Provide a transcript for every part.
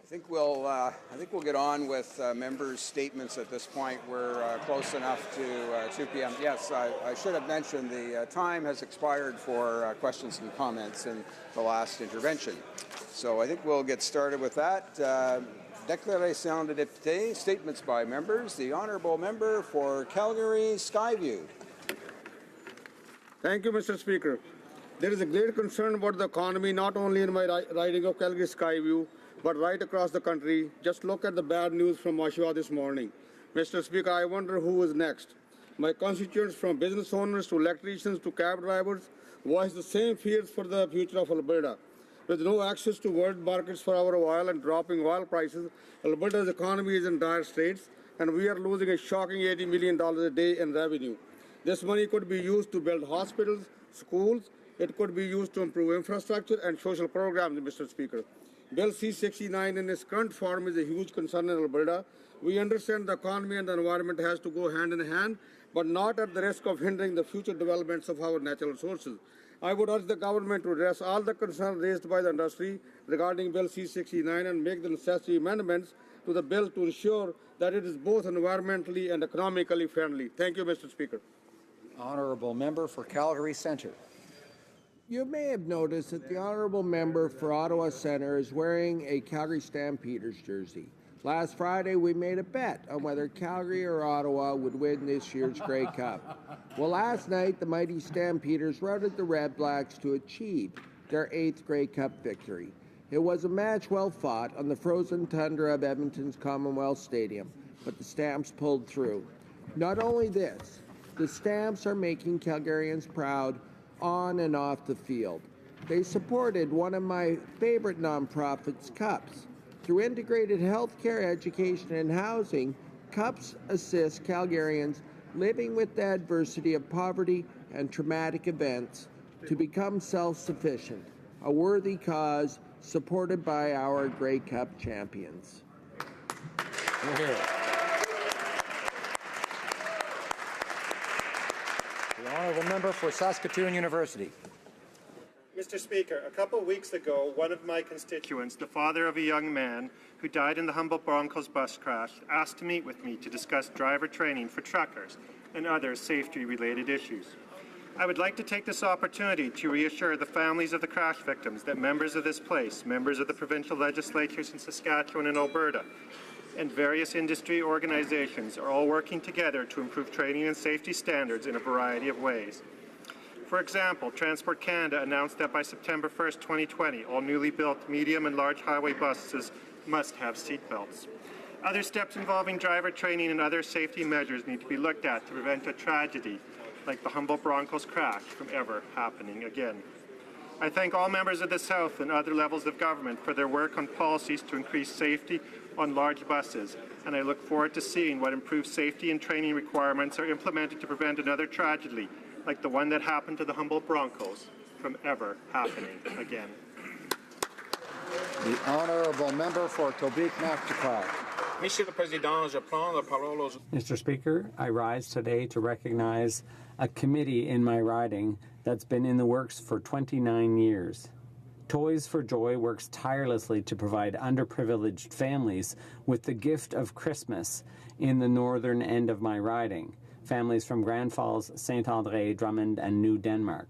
I think we'll get on with members' statements at this point. We're close enough to 2 p.m. Yes, I should have mentioned the time has expired for questions and comments in the last intervention. So I think we'll get started with that. Déclaration de député, statements by members. The honourable member for Calgary Skyview. Thank you, Mr. Speaker. There is a great concern about the economy, not only in my riding of Calgary Skyview, but right across the country. Just look at the bad news from Oshawa this morning. Mr. Speaker, I wonder who is next. My constituents, from business owners to electricians to cab drivers, voice the same fears for the future of Alberta. With no access to world markets for our oil and dropping oil prices, Alberta's economy is in dire straits, and we are losing a shocking $80 million a day in revenue. This money could be used to build hospitals, schools. It could be used to improve infrastructure and social programs, Mr. Speaker. Bill C-69 in its current form is a huge concern in Alberta. We understand the economy and the environment has to go hand in hand, but not at the risk of hindering the future developments of our natural resources. I would urge the government to address all the concerns raised by the industry regarding Bill C-69 and make the necessary amendments to the bill to ensure that it is both environmentally and economically friendly. Thank you, Mr. Speaker. Honourable Member for Calgary Centre. You may have noticed that the honourable member for Ottawa Centre is wearing a Calgary Stampeders jersey. Last Friday, we made a bet on whether Calgary or Ottawa would win this year's Grey Cup. Well, last night, the mighty Stampeders routed the Red Blacks to achieve their 8th Grey Cup victory. It was a match well fought on the frozen tundra of Edmonton's Commonwealth Stadium, but the Stamps pulled through. Not only this, the Stamps are making Calgarians proud on and off the field. They supported one of my favorite nonprofits, CUPS. Through integrated healthcare, education, and housing, CUPS assists Calgarians living with the adversity of poverty and traumatic events to become self-sufficient, a worthy cause supported by our Grey Cup champions. Here. The honourable member for Saskatoon University. Mr. Speaker, a couple of weeks ago, one of my constituents, the father of a young man who died in the Humboldt Broncos bus crash, asked to meet with me to discuss driver training for truckers and other safety-related issues. I would like to take this opportunity to reassure the families of the crash victims that members of this place, members of the provincial legislatures in Saskatchewan and Alberta, and various industry organizations are all working together to improve training and safety standards in a variety of ways. For example, Transport Canada announced that by September 1st, 2020, all newly built medium and large highway buses must have seatbelts. Other steps involving driver training and other safety measures need to be looked at to prevent a tragedy like the Humboldt Broncos crash from ever happening again. I thank all members of the South and other levels of government for their work on policies to increase safety on large buses, and I look forward to seeing what improved safety and training requirements are implemented to prevent another tragedy like the one that happened to the Humboldt Broncos from ever happening again. The honourable member for Quebec-Mactaquac. Mr. Speaker, I rise today to recognize a committee in my riding that's been in the works for 29 years. Toys for Joy works tirelessly to provide underprivileged families with the gift of Christmas in the northern end of my riding, families from Grand Falls, Saint-André, Drummond, and New Denmark.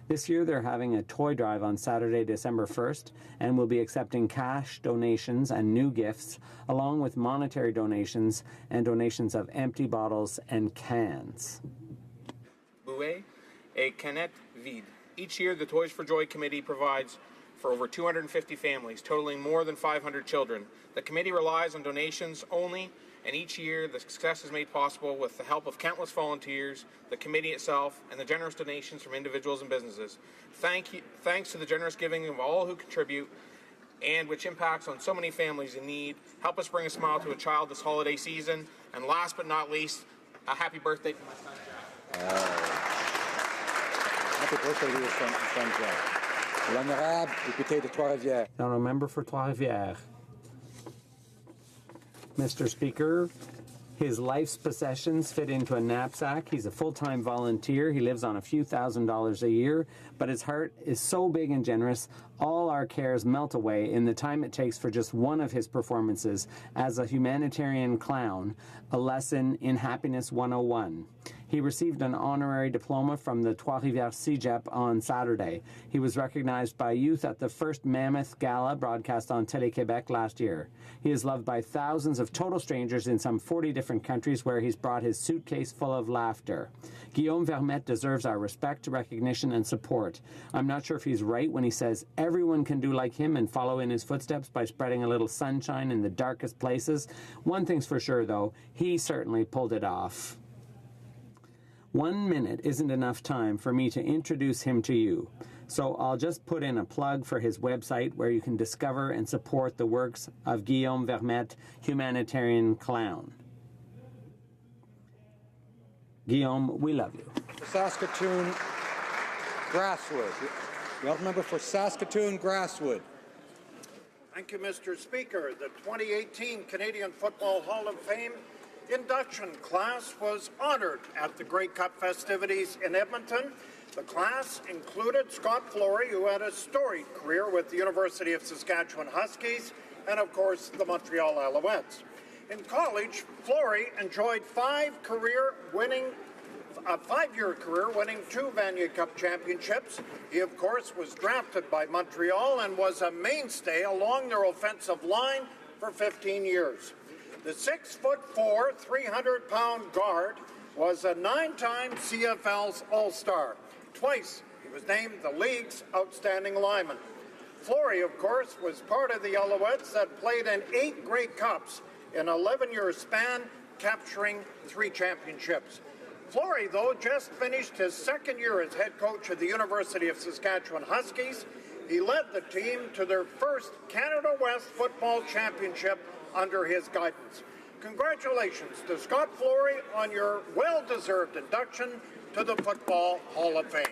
This year they're having a toy drive on Saturday, December 1st, and will be accepting cash donations and new gifts, along with monetary donations and donations of empty bottles and cans. Bouet et canette vide. Each year, the Toys for Joy Committee provides for over 250 families, totaling more than 500 children. The committee relies on donations only, and each year the success is made possible with the help of countless volunteers, the committee itself, and the generous donations from individuals and businesses. Thanks to the generous giving of all who contribute, and which impacts on so many families in need. Help us bring a smile to a child this holiday season. And last but not least, a happy birthday to my son Jack. Happy birthday to your son Jack. L'honorable député de Trois-Rivières. Honourable member for Trois-Rivières. Mr. Speaker, His life's possessions fit into a knapsack. He's a full-time volunteer. He lives on a few $1,000s a year, but his heart is so big and generous, all our cares melt away in the time it takes for just one of his performances as a humanitarian clown, a lesson in Happiness 101. He received an honorary diploma from the Trois-Rivières CEGEP on Saturday. He was recognized by youth at the first Mammoth Gala broadcast on Télé-Québec last year. He is loved by thousands of total strangers in some 40 different countries where he's brought his suitcase full of laughter. Guillaume Vermette deserves our respect, recognition, and support. I'm not sure if he's right when he says everyone can do like him and follow in his footsteps by spreading a little sunshine in the darkest places. One thing's for sure, though, he certainly pulled it off. 1 minute isn't enough time for me to introduce him to you, so I'll just put in a plug for his website where you can discover and support the works of Guillaume Vermette, humanitarian clown. Guillaume, we love you. Saskatoon, Grasswood. The honourable member for Saskatoon, Grasswood. Thank you, Mr. Speaker. The 2018 Canadian Football Hall of Fame induction class was honoured at the Grey Cup festivities in Edmonton. The class included Scott Flory, who had a storied career with the University of Saskatchewan Huskies, and of course the Montreal Alouettes. In college, Flory enjoyed a five-year career winning 2 Vanier Cup championships. He, of course, was drafted by Montreal and was a mainstay along their offensive line for 15 years. The 6'4", 300-pound guard was a 9-time CFL's All-Star. Twice he was named the league's outstanding lineman. Flory, of course, was part of the Alouettes that played in 8 Grey Cups in an 11-year span, capturing 3 championships. Flory, though, just finished his 2nd year as head coach of the University of Saskatchewan Huskies. He led the team to their first Canada West Football Championship under his guidance. Congratulations to Scott Flory on your well-deserved induction to the Football Hall of Fame.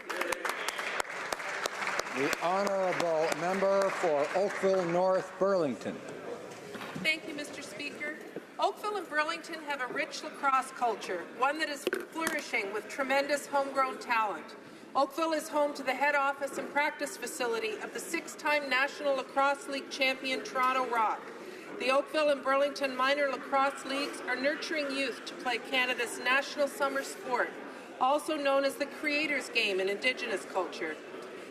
The honourable member for Oakville North Burlington. Thank you, Mr. Speaker. Oakville and Burlington have a rich lacrosse culture, one that is flourishing with tremendous homegrown talent. Oakville is home to the head office and practice facility of the 6-time National Lacrosse League champion Toronto Rock. The Oakville and Burlington minor lacrosse leagues are nurturing youth to play Canada's national summer sport, also known as the Creators' Game in Indigenous culture.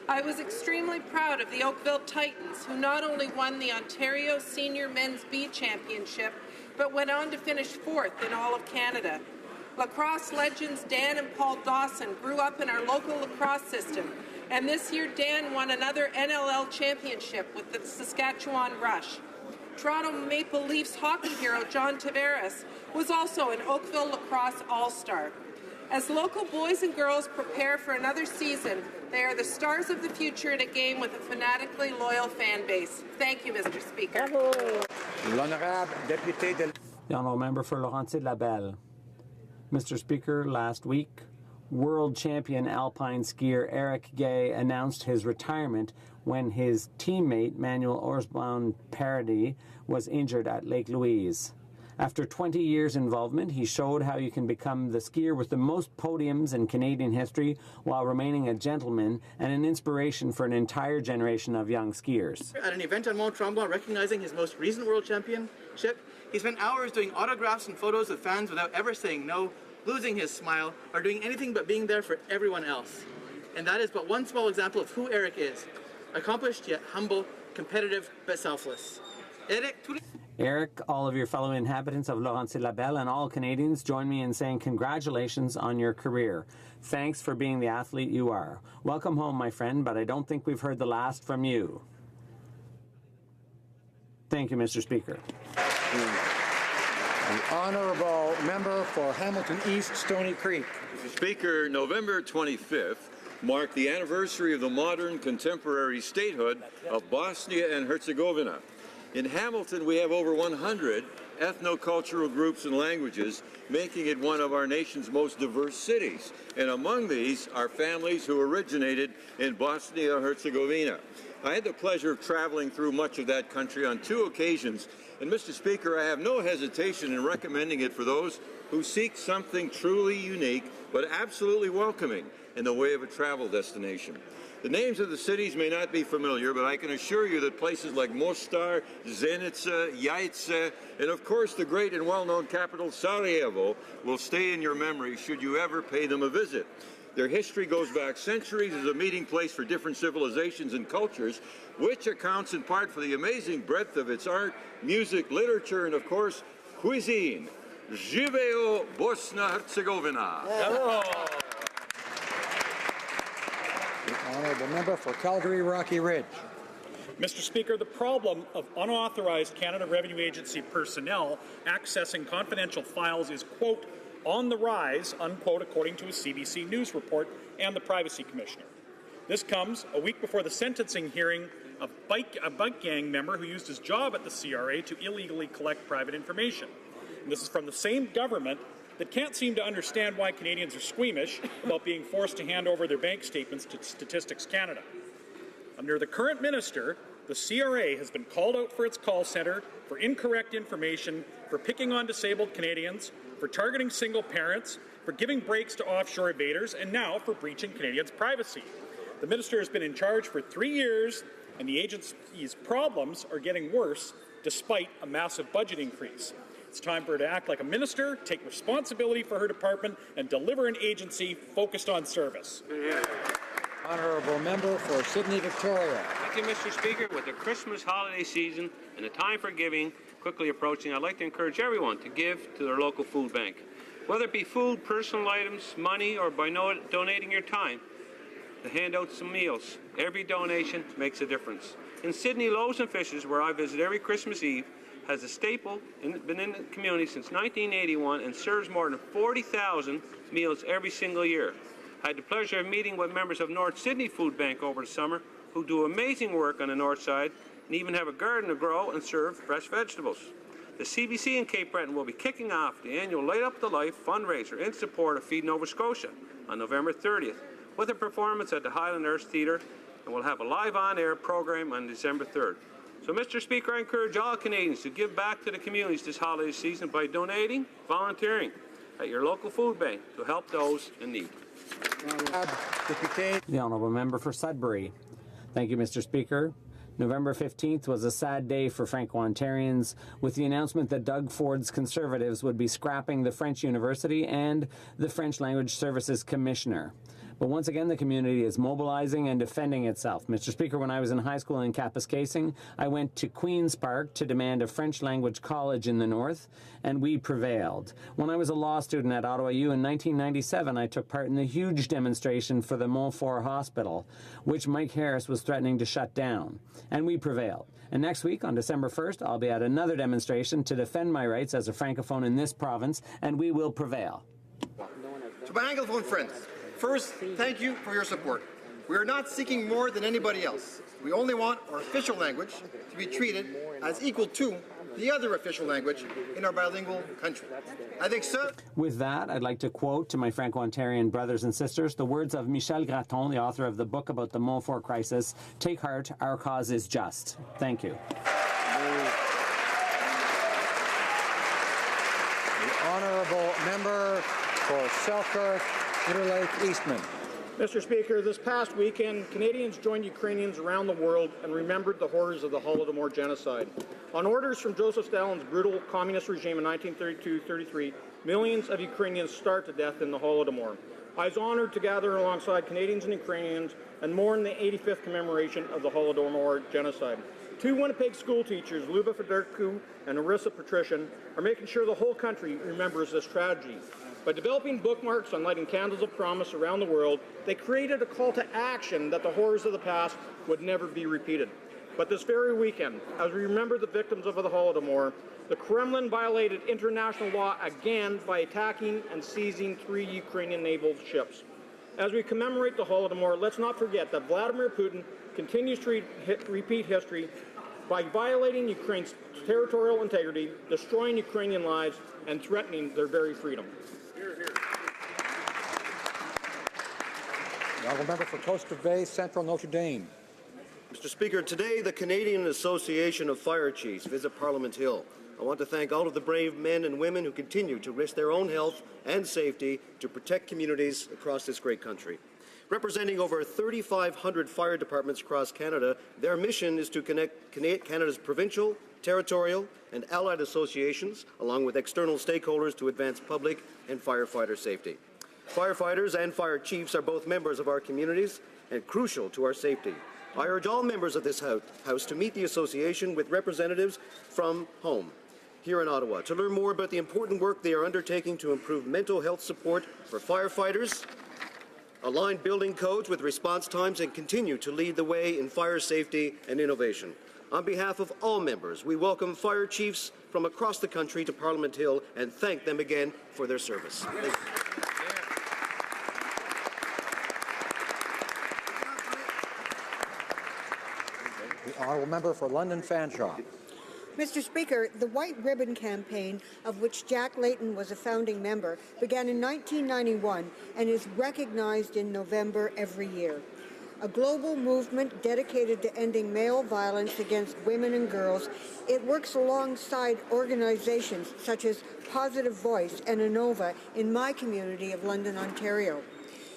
I was extremely proud of the Oakville Titans, who not only won the Ontario Senior Men's B Championship, but went on to finish 4th in all of Canada. Lacrosse legends Dan and Paul Dawson grew up in our local lacrosse system, and this year Dan won another NLL championship with the Saskatchewan Rush. Toronto Maple Leafs hockey hero John Tavares was also an Oakville Lacrosse All-Star. As local boys and girls prepare for another season, they are the stars of the future in a game with a fanatically loyal fan base. Thank you, Mr. Speaker. L'honorable député de... The honourable member for Laurentides-Labelle. Mr. Speaker, last week, world champion alpine skier Eric Gay announced his retirement when his teammate Manuel Orsbaum-Paradis was injured at Lake Louise. After 20 years' involvement, he showed how you can become the skier with the most podiums in Canadian history while remaining a gentleman and an inspiration for an entire generation of young skiers. At an event on Mount Tremblant recognizing his most recent world championship, he spent hours doing autographs and photos with fans without ever saying no, losing his smile, or doing anything but being there for everyone else. And that is but one small example of who Eric is. Accomplished yet humble, competitive but selfless. Eric, all of your fellow inhabitants of Laurentides-Labelle and all Canadians, join me in saying congratulations on your career. Thanks for being the athlete you are. Welcome home, my friend, but I don't think we've heard the last from you. Thank you, Mr. Speaker. The honourable member for Hamilton East, Stony Creek. Mr. Speaker, November 25th marked the anniversary of the modern contemporary statehood of Bosnia and Herzegovina. In Hamilton, we have over 100 ethno-cultural groups and languages, making it one of our nation's most diverse cities. And among these are families who originated in Bosnia and Herzegovina. I had the pleasure of traveling through much of that country on 2 occasions, and Mr. Speaker, I have no hesitation in recommending it for those who seek something truly unique but absolutely welcoming in the way of a travel destination. The names of the cities may not be familiar, but I can assure you that places like Mostar, Zenica, Jajce, and of course the great and well-known capital Sarajevo will stay in your memory should you ever pay them a visit. Their history goes back centuries as a meeting place for different civilizations and cultures, which accounts in part for the amazing breadth of its art, music, literature, and of course, cuisine. Živeo Bosna-Herzegovina. The honourable member for Calgary Rocky Ridge. Mr. Speaker, the problem of unauthorized Canada Revenue Agency personnel accessing confidential files is, quote, on the rise, unquote, according to a CBC News report and the Privacy Commissioner. This comes a week before the sentencing hearing of a bike gang member who used his job at the CRA to illegally collect private information. And this is from the same government that can't seem to understand why Canadians are squeamish about being forced to hand over their bank statements to Statistics Canada. Under the current minister, the CRA has been called out for its call centre, for incorrect information, for picking on disabled Canadians, for targeting single parents, for giving breaks to offshore evaders, and now for breaching Canadians' privacy. The minister has been in charge for 3 years, and the agency's problems are getting worse despite a massive budget increase. It's time for her to act like a minister, take responsibility for her department, and deliver an agency focused on service. Honourable member for Sydney, Victoria. Thank you, Mr. Speaker. With the Christmas holiday season and the time for giving quickly approaching, I'd like to encourage everyone to give to their local food bank. Whether it be food, personal items, money, or by donating your time to hand out some meals, every donation makes a difference. In Sydney, Loaves and Fishes, where I visit every Christmas Eve, has a staple, been in the community since 1981 and serves more than 40,000 meals every single year. I had the pleasure of meeting with members of North Sydney Food Bank over the summer who do amazing work on the north side and even have a garden to grow and serve fresh vegetables. The CBC in Cape Breton will be kicking off the annual Light Up the Life fundraiser in support of Feed Nova Scotia on November 30th with a performance at the Highland Arts Theatre, and we'll have a live on-air program on December 3rd. So, Mr. Speaker, I encourage all Canadians to give back to the communities this holiday season by donating, volunteering at your local food bank to help those in need. The honourable member for Sudbury. Thank you, Mr. Speaker. November 15th was a sad day for Franco-Ontarians with the announcement that Doug Ford's Conservatives would be scrapping the French University and the French Language Services Commissioner. But once again, the community is mobilizing and defending itself. Mr. Speaker, when I was in high school in Kapuskasing, I went to Queen's Park to demand a French language college in the north, and we prevailed. When I was a law student at Ottawa U in 1997, I took part in the huge demonstration for the Montfort Hospital, which Mike Harris was threatening to shut down, and we prevailed. And next week, on December 1st, I'll be at another demonstration to defend my rights as a Francophone in this province, and we will prevail. To my Anglophone friends, first, thank you for your support. We are not seeking more than anybody else. We only want our official language to be treated as equal to the other official language in our bilingual country. I think so. With that, I'd like to quote to my Franco-Ontarian brothers and sisters the words of Michel Gratton, the author of the book about the Montfort crisis. Take heart, our cause is just. Thank you. The honourable member for Selkirk, Interlake Eastman. Mr. Speaker, this past weekend, Canadians joined Ukrainians around the world and remembered the horrors of the Holodomor genocide. On orders from Joseph Stalin's brutal communist regime in 1932-33, millions of Ukrainians starved to death in the Holodomor. I was honored to gather alongside Canadians and Ukrainians and mourn the 85th commemoration of the Holodomor genocide. 2 Winnipeg school teachers, Luba Fedorku and Arissa Patrician, are making sure the whole country remembers this tragedy. By developing bookmarks on lighting candles of promise around the world, they created a call to action that the horrors of the past would never be repeated. But this very weekend, as we remember the victims of the Holodomor, the Kremlin violated international law again by attacking and seizing 3 Ukrainian naval ships. As we commemorate the Holodomor, let's not forget that Vladimir Putin continues to repeat history by violating Ukraine's territorial integrity, destroying Ukrainian lives, and threatening their very freedom. The honourable member for Coast Bay, Central Notre Dame. Mr. Speaker, today the Canadian Association of Fire Chiefs visit Parliament Hill. I want to thank all of the brave men and women who continue to risk their own health and safety to protect communities across this great country. Representing over 3,500 fire departments across Canada, their mission is to connect Canada's provincial, territorial, and allied associations, along with external stakeholders, to advance public and firefighter safety. Firefighters and fire chiefs are both members of our communities and crucial to our safety. I urge all members of this House to meet the association with representatives from home here in Ottawa to learn more about the important work they are undertaking to improve mental health support for firefighters, align building codes with response times, and continue to lead the way in fire safety and innovation. On behalf of all members, we welcome fire chiefs from across the country to Parliament Hill and thank them again for their service. Thank you. The honourable member for London Fanshawe. Mr. Speaker, the White Ribbon Campaign, of which Jack Layton was a founding member, began in 1991 and is recognized in November every year. A global movement dedicated to ending male violence against women and girls, it works alongside organizations such as Positive Voice and Inova in my community of London, Ontario.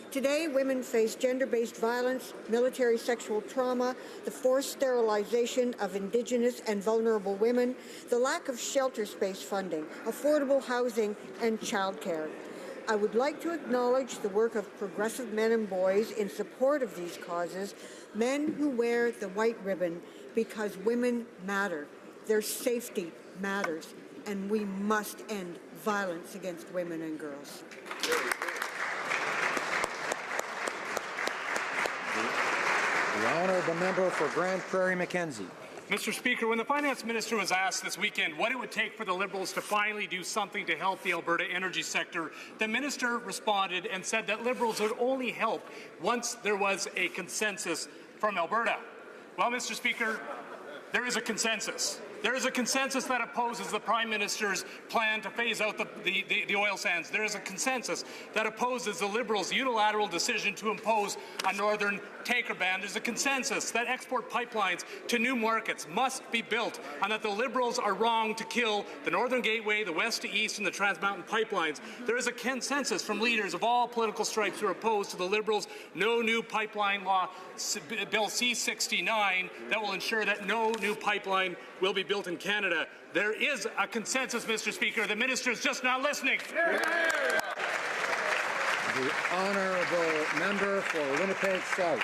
Today, women face gender-based violence, military sexual trauma, the forced sterilization of Indigenous and vulnerable women, the lack of shelter space funding, affordable housing, and childcare. I would like to acknowledge the work of progressive men and boys in support of these causes, men who wear the white ribbon because women matter, their safety matters, and we must end violence against women and girls. The honourable member for Grand Prairie Mackenzie. Mr. Speaker, when the Finance Minister was asked this weekend what it would take for the Liberals to finally do something to help the Alberta energy sector, the Minister responded and said that Liberals would only help once there was a consensus from Alberta. Well, Mr. Speaker, there is a consensus. There is a consensus that opposes the Prime Minister's plan to phase out the oil sands. There is a consensus that opposes the Liberals' unilateral decision to impose a northern tanker ban. There's a consensus that export pipelines to new markets must be built, and that the Liberals are wrong to kill the Northern Gateway, the West to East, and the Trans Mountain pipelines. There is a consensus from leaders of all political stripes who are opposed to the Liberals' No New Pipeline Law, Bill C-69, that will ensure that no new pipeline will be built in Canada. There is a consensus, Mr. Speaker. The minister is just not listening. The honourable member for Winnipeg South.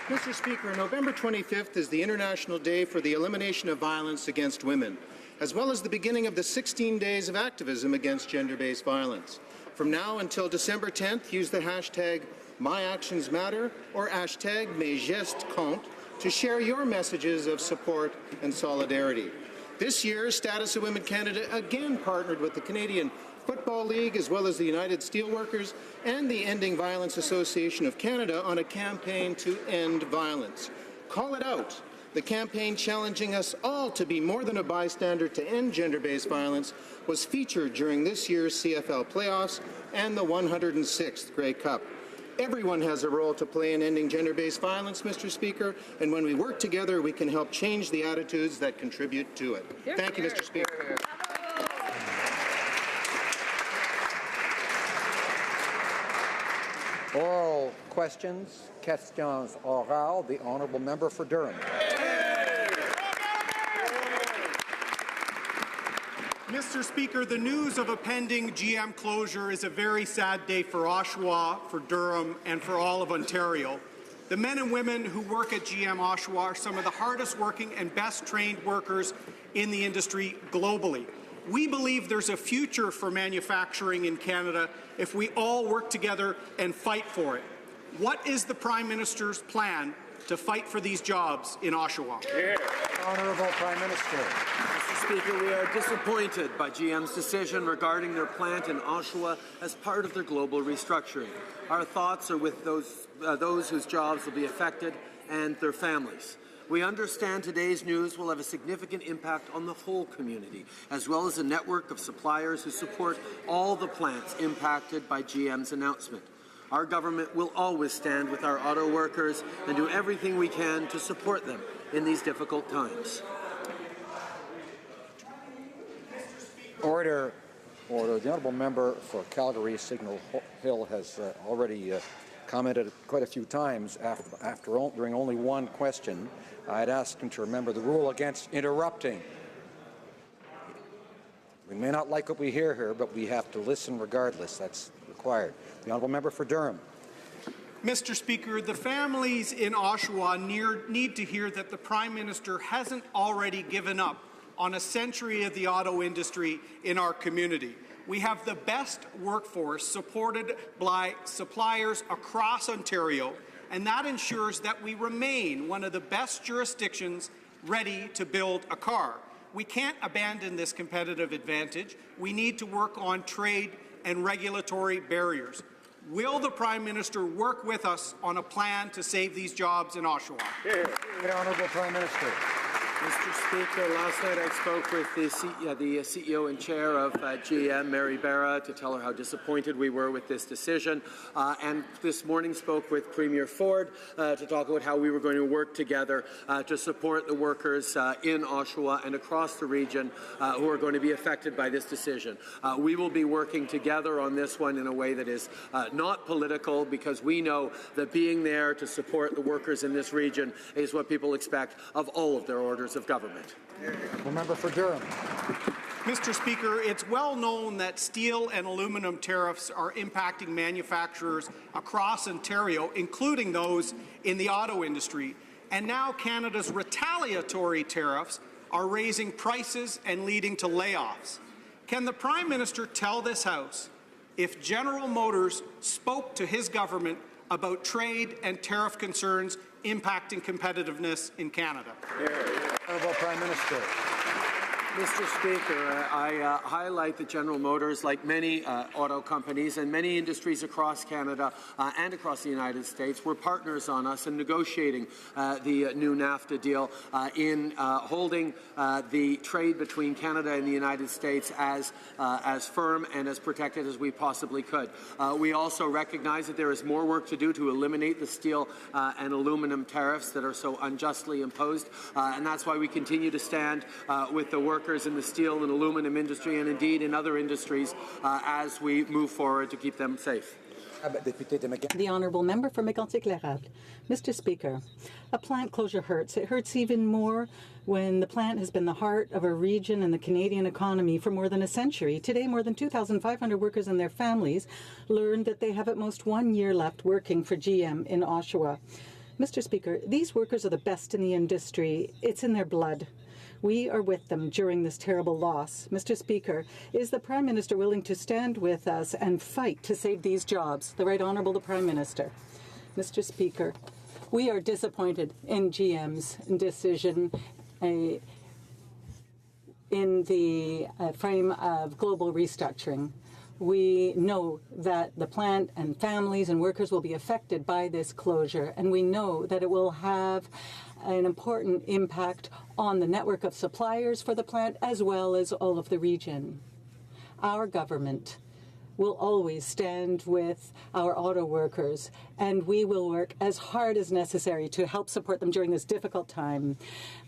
Mr. Speaker, November 25th is the International Day for the Elimination of Violence Against Women, as well as the beginning of the 16 days of activism against gender-based violence. From now until December 10th, use the hashtag MyActionsMatter or hashtag MesGestsComptent to share your messages of support and solidarity. This year, Status of Women Canada again partnered with the Canadian Football League, as well as the United Steelworkers and the Ending Violence Association of Canada on a campaign to end violence. Call it out. The campaign challenging us all to be more than a bystander to end gender-based violence was featured during this year's CFL playoffs and the 106th Grey Cup. Everyone has a role to play in ending gender-based violence, Mr. Speaker, and when we work together, we can help change the attitudes that contribute to it. Thank you, Mr. Speaker. Oral questions, questions orales. The honourable member for Durham. Mr. Speaker, the news of a pending GM closure is a very sad day for Oshawa, for Durham, and for all of Ontario. The men and women who work at GM Oshawa are some of the hardest working and best trained workers in the industry globally. We believe there's a future for manufacturing in Canada if we all work together and fight for it. What is the Prime Minister's plan to fight for these jobs in Oshawa? Honourable Prime Minister. Mr. Speaker, we are disappointed by GM's decision regarding their plant in Oshawa as part of their global restructuring. Our thoughts are with those whose jobs will be affected and their families. We understand today's news will have a significant impact on the whole community, as well as a network of suppliers who support all the plants impacted by GM's announcement. Our government will always stand with our auto workers and do everything we can to support them in these difficult times. Order. Order. The honourable member for Calgary Signal Hill has already commented quite a few times during only one question. I'd ask him to remember the rule against interrupting. We may not like what we hear here, but we have to listen regardless. That's required. The honourable member for Durham. Mr. Speaker, the families in Oshawa need to hear that the Prime Minister hasn't already given up on a century of the auto industry in our community. We have the best workforce supported by suppliers across Ontario, and that ensures that we remain one of the best jurisdictions ready to build a car. We can't abandon this competitive advantage. We need to work on trade and regulatory barriers. Will the Prime Minister work with us on a plan to save these jobs in Oshawa? The Honourable Prime Minister. Mr. Speaker, last night I spoke with the CEO and chair of GM, Mary Barra, to tell her how disappointed we were with this decision, and this morning spoke with Premier Ford to talk about how we were going to work together to support the workers in Oshawa and across the region who are going to be affected by this decision. We will be working together on this one in a way that is not political, because we know that being there to support the workers in this region is what people expect of all of their orders of government. Member for Durham. Mr. Speaker, it's well known that steel and aluminum tariffs are impacting manufacturers across Ontario, including those in the auto industry. And now Canada's retaliatory tariffs are raising prices and leading to layoffs. Can the Prime Minister tell this House if General Motors spoke to his government about trade and tariff concerns impacting competitiveness in Canada? Honourable Prime Minister. Mr. Speaker, I highlight that General Motors, like many auto companies and many industries across Canada and across the United States, were partners on us in negotiating the new NAFTA deal in holding the trade between Canada and the United States as firm and as protected as we possibly could. We also recognize that there is more work to do to eliminate the steel and aluminum tariffs that are so unjustly imposed, and that's why we continue to stand with the workers in the steel and aluminum industry, and indeed in other industries, as we move forward to keep them safe. The honourable member for Mégantic-L'Érable. Mr. Speaker, a plant closure hurts. It hurts even more when the plant has been the heart of a region and the Canadian economy for more than a century. Today, more than 2,500 workers and their families learned that they have at most 1 year left working for GM in Oshawa. Mr. Speaker, these workers are the best in the industry. It's in their blood. We are with them during this terrible loss. Mr. Speaker, is the Prime Minister willing to stand with us and fight to save these jobs? The Right Honourable the Prime Minister. Mr. Speaker, we are disappointed in GM's decision in the frame of global restructuring. We know that the plant and families and workers will be affected by this closure, and we know that it will have an important impact on the network of suppliers for the plant as well as all of the region. Our government will always stand with our auto workers, and we will work as hard as necessary to help support them during this difficult time.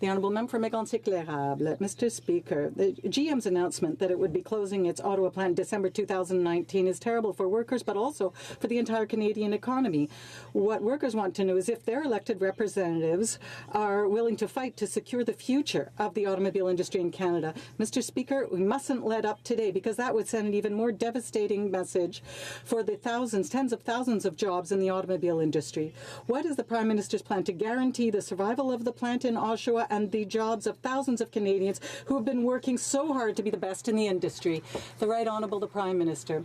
The Honourable Member for Mégantic-L'Érable. Mr. Speaker, the GM's announcement that it would be closing its Ottawa plant in December 2019 is terrible for workers, but also for the entire Canadian economy. What workers want to know is if their elected representatives are willing to fight to secure the future of the automobile industry in Canada. Mr. Speaker, we mustn't let up today, because that would send an even more devastating message for the thousands, tens of thousands of jobs in the automobile industry. What is the Prime Minister's plan to guarantee the survival of the plant in Oshawa and the jobs of thousands of Canadians who have been working so hard to be the best in the industry? The Right Honourable the Prime Minister.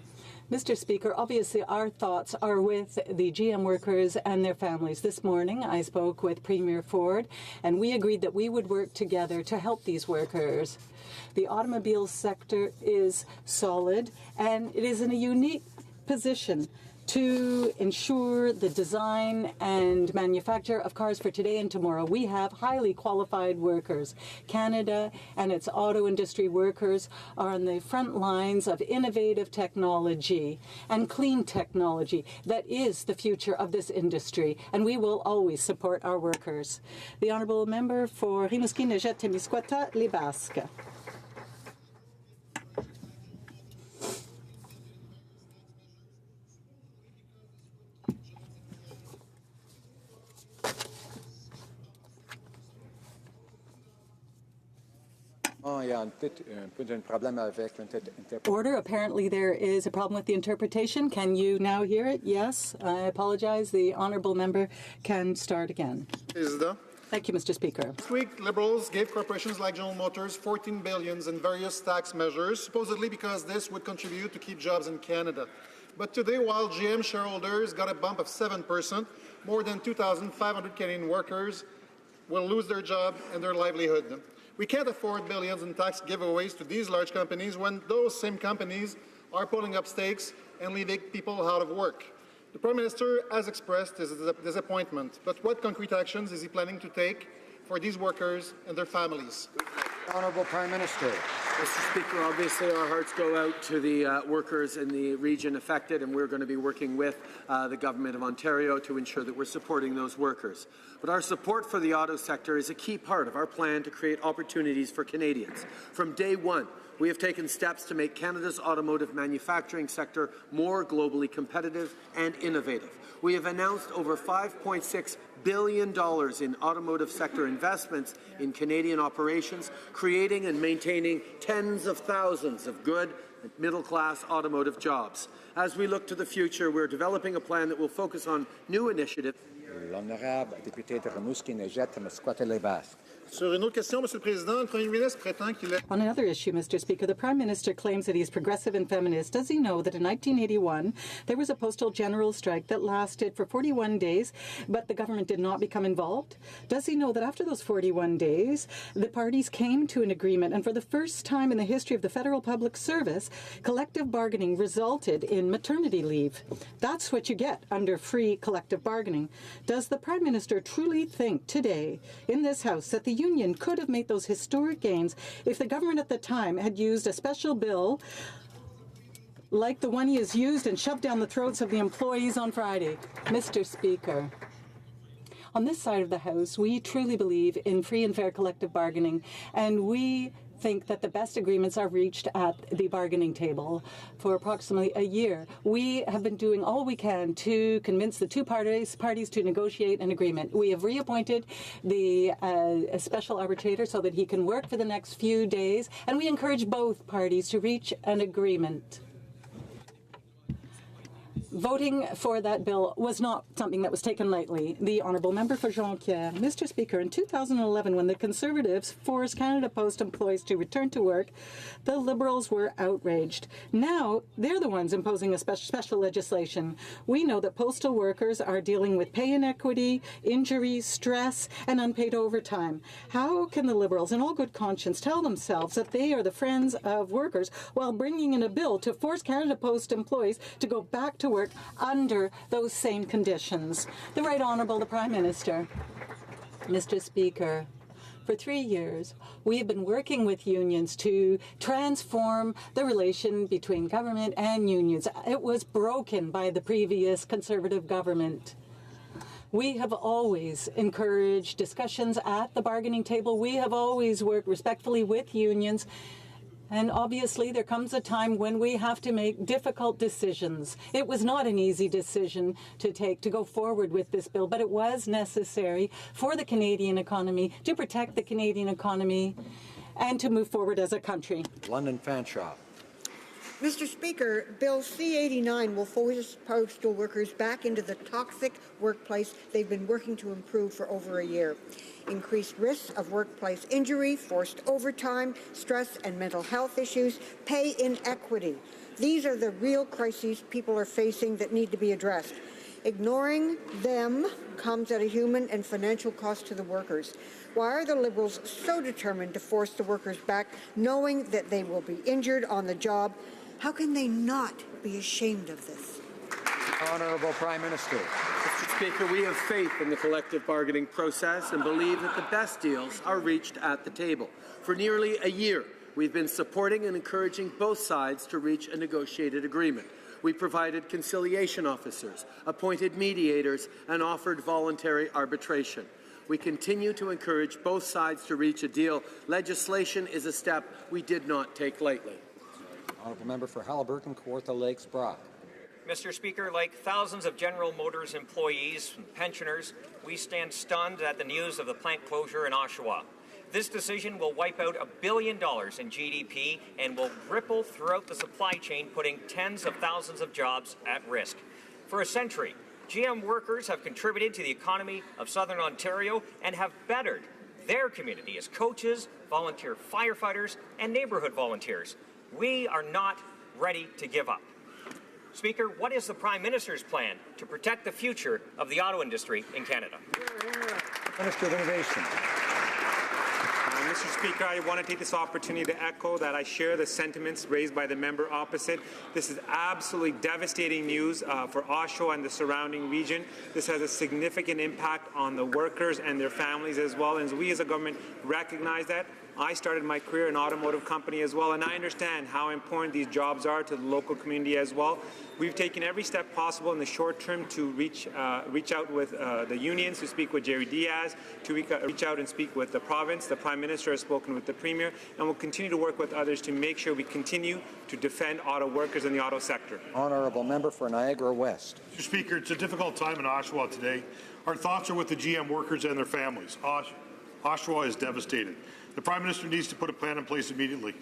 Mr. Speaker, obviously our thoughts are with the GM workers and their families. This morning I spoke with Premier Ford, and we agreed that we would work together to help these workers. The automobile sector is solid, and it is in a unique position to ensure the design and manufacture of cars for today and tomorrow. We have highly qualified workers. Canada and its auto industry workers are on the front lines of innovative technology and clean technology that is the future of this industry, and we will always support our workers. The Honourable Member for Rimouski, Nejet, Témiscouata, Les Basques. Order. Apparently there is a problem with the interpretation. Can you now hear it? Yes. I apologize. The Honourable Member can start again. Thank you, Mr. Speaker. Last week, Liberals gave corporations like General Motors $14 billion in various tax measures, supposedly because this would contribute to keep jobs in Canada. But today, while GM shareholders got a bump of 7%, more than 2,500 Canadian workers will lose their job and their livelihood. We can't afford billions in tax giveaways to these large companies when those same companies are pulling up stakes and leaving people out of work. The Prime Minister has expressed his disappointment, but what concrete actions is he planning to take for these workers and their families? Honourable Prime Minister. Mr. Speaker, obviously our hearts go out to the workers in the region affected, and we're going to be working with the Government of Ontario to ensure that we're supporting those workers. But our support for the auto sector is a key part of our plan to create opportunities for Canadians. From day one, we have taken steps to make Canada's automotive manufacturing sector more globally competitive and innovative. We have announced over $5.6 billion in automotive sector investments in Canadian operations, creating and maintaining tens of thousands of good middle-class automotive jobs. As we look to the future, we're developing a plan that will focus on new initiatives. L'honorable député de Rimouski, Nejet, Témiscouata, Les Basques. Sur une autre question, Monsieur le Président, le Premier ministre prétend qu'il est... On another issue, Mr. Speaker, the Prime Minister claims that he is progressive and feminist. Does he know that in 1981 there was a postal general strike that lasted for 41 days, but the government did not become involved? Does he know that after those 41 days, the parties came to an agreement, and for the first time in the history of the Federal Public Service, collective bargaining resulted in maternity leave? That's what you get under free collective bargaining. Does the Prime Minister truly think today in this House that the union could have made those historic gains if the government at the time had used a special bill like the one he has used and shoved down the throats of the employees on Friday? Mr. Speaker, on this side of the House, we truly believe in free and fair collective bargaining, and we think that the best agreements are reached at the bargaining table. For approximately a year, we have been doing all we can to convince the two parties to negotiate an agreement. We have reappointed the special arbitrator so that he can work for the next few days, and we encourage both parties to reach an agreement. Voting for that bill was not something that was taken lightly. The Honourable Member for Jonquière. Mr. Speaker, in 2011, when the Conservatives forced Canada Post employees to return to work, the Liberals were outraged. Now, they're the ones imposing a special legislation. We know that postal workers are dealing with pay inequity, injury, stress, and unpaid overtime. How can the Liberals, in all good conscience, tell themselves that they are the friends of workers while bringing in a bill to force Canada Post employees to go back to work under those same conditions? The Right Honourable the Prime Minister. Mr. Speaker, for 3 years, we have been working with unions to transform the relation between government and unions. It was broken by the previous Conservative government. We have always encouraged discussions at the bargaining table. We have always worked respectfully with unions. And obviously, there comes a time when we have to make difficult decisions. It was not an easy decision to take to go forward with this bill, but it was necessary for the Canadian economy, to protect the Canadian economy, and to move forward as a country. London Fanshawe. Mr. Speaker, Bill C-89 will force postal workers back into the toxic workplace they've been working to improve for over a year. Increased risks of workplace injury, forced overtime, stress and mental health issues, pay inequity. These are the real crises people are facing that need to be addressed. Ignoring them comes at a human and financial cost to the workers. Why are the Liberals so determined to force the workers back, knowing that they will be injured on the job? How can they not be ashamed of this? Honourable Prime Minister. Mr. Speaker, we have faith in the collective bargaining process and believe that the best deals are reached at the table. For nearly a year, we've been supporting and encouraging both sides to reach a negotiated agreement. We provided conciliation officers, appointed mediators, and offered voluntary arbitration. We continue to encourage both sides to reach a deal. Legislation is a step we did not take lightly. Honourable Member for Haliburton, Kawartha Lakes, Brock. Mr. Speaker, like thousands of General Motors employees and pensioners, we stand stunned at the news of the plant closure in Oshawa. This decision will wipe out $1 billion in GDP and will ripple throughout the supply chain, putting tens of thousands of jobs at risk. For a century, GM workers have contributed to the economy of Southern Ontario and have bettered their community as coaches, volunteer firefighters, and neighbourhood volunteers. We are not ready to give up. Speaker, what is the Prime Minister's plan to protect the future of the auto industry in Canada? Minister of Innovation. Mr. Speaker, I want to take this opportunity to echo that I share the sentiments raised by the member opposite. This is absolutely devastating news for Oshawa and the surrounding region. This has a significant impact on the workers and their families as well, and we as a government recognize that. I started my career in an automotive company as well, and I understand how important these jobs are to the local community as well. We've taken every step possible in the short term to reach out with the unions, to speak with Jerry Diaz, to reach out and speak with the province. The Prime Minister has spoken with the Premier, and we'll continue to work with others to make sure we continue to defend auto workers in the auto sector. Honourable Member for Niagara West. Mr. Speaker, it's a difficult time in Oshawa today. Our thoughts are with the GM workers and their families. Oshawa is devastated. The Prime Minister needs to put a plan in place immediately.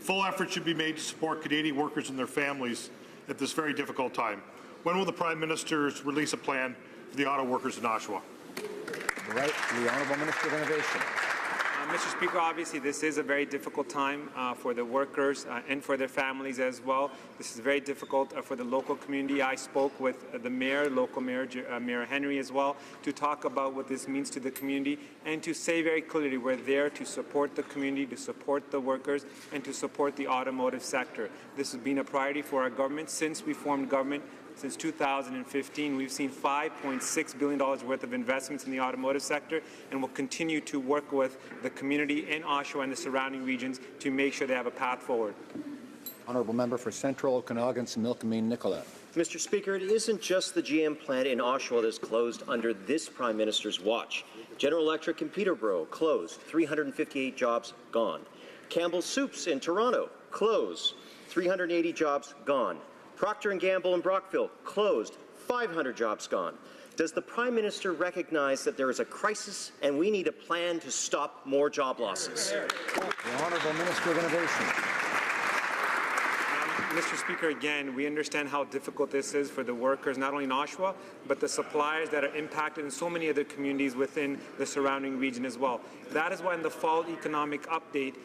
Full effort should be made to support Canadian workers and their families at this very difficult time. When will the Prime Minister release a plan for the auto workers in Oshawa? Right, the Honourable Minister of Innovation. Mr. Speaker, obviously this is a very difficult time for the workers and for their families as well. This is very difficult for the local community. I spoke with the mayor, local mayor, Mayor Henry as well, to talk about what this means to the community and to say very clearly we're there to support the community, to support the workers, and to support the automotive sector. This has been a priority for our government since we formed government. Since 2015, we've seen $5.6 billion worth of investments in the automotive sector, and we'll continue to work with the community in Oshawa and the surrounding regions to make sure they have a path forward. Honourable Member for Central Okanagan, Similkameen, Nicola. Mr. Speaker, it isn't just the GM plant in Oshawa that's closed under this Prime Minister's watch. General Electric in Peterborough closed, 358 jobs gone. Campbell's Soups in Toronto closed, 380 jobs gone. Procter & Gamble in Brockville closed, 500 jobs gone. Does the Prime Minister recognize that there is a crisis and we need a plan to stop more job losses? The Honourable Minister of Innovation. Mr. Speaker, again, we understand how difficult this is for the workers, not only in Oshawa, but the suppliers that are impacted in so many other communities within the surrounding region as well. That is why in the fall economic update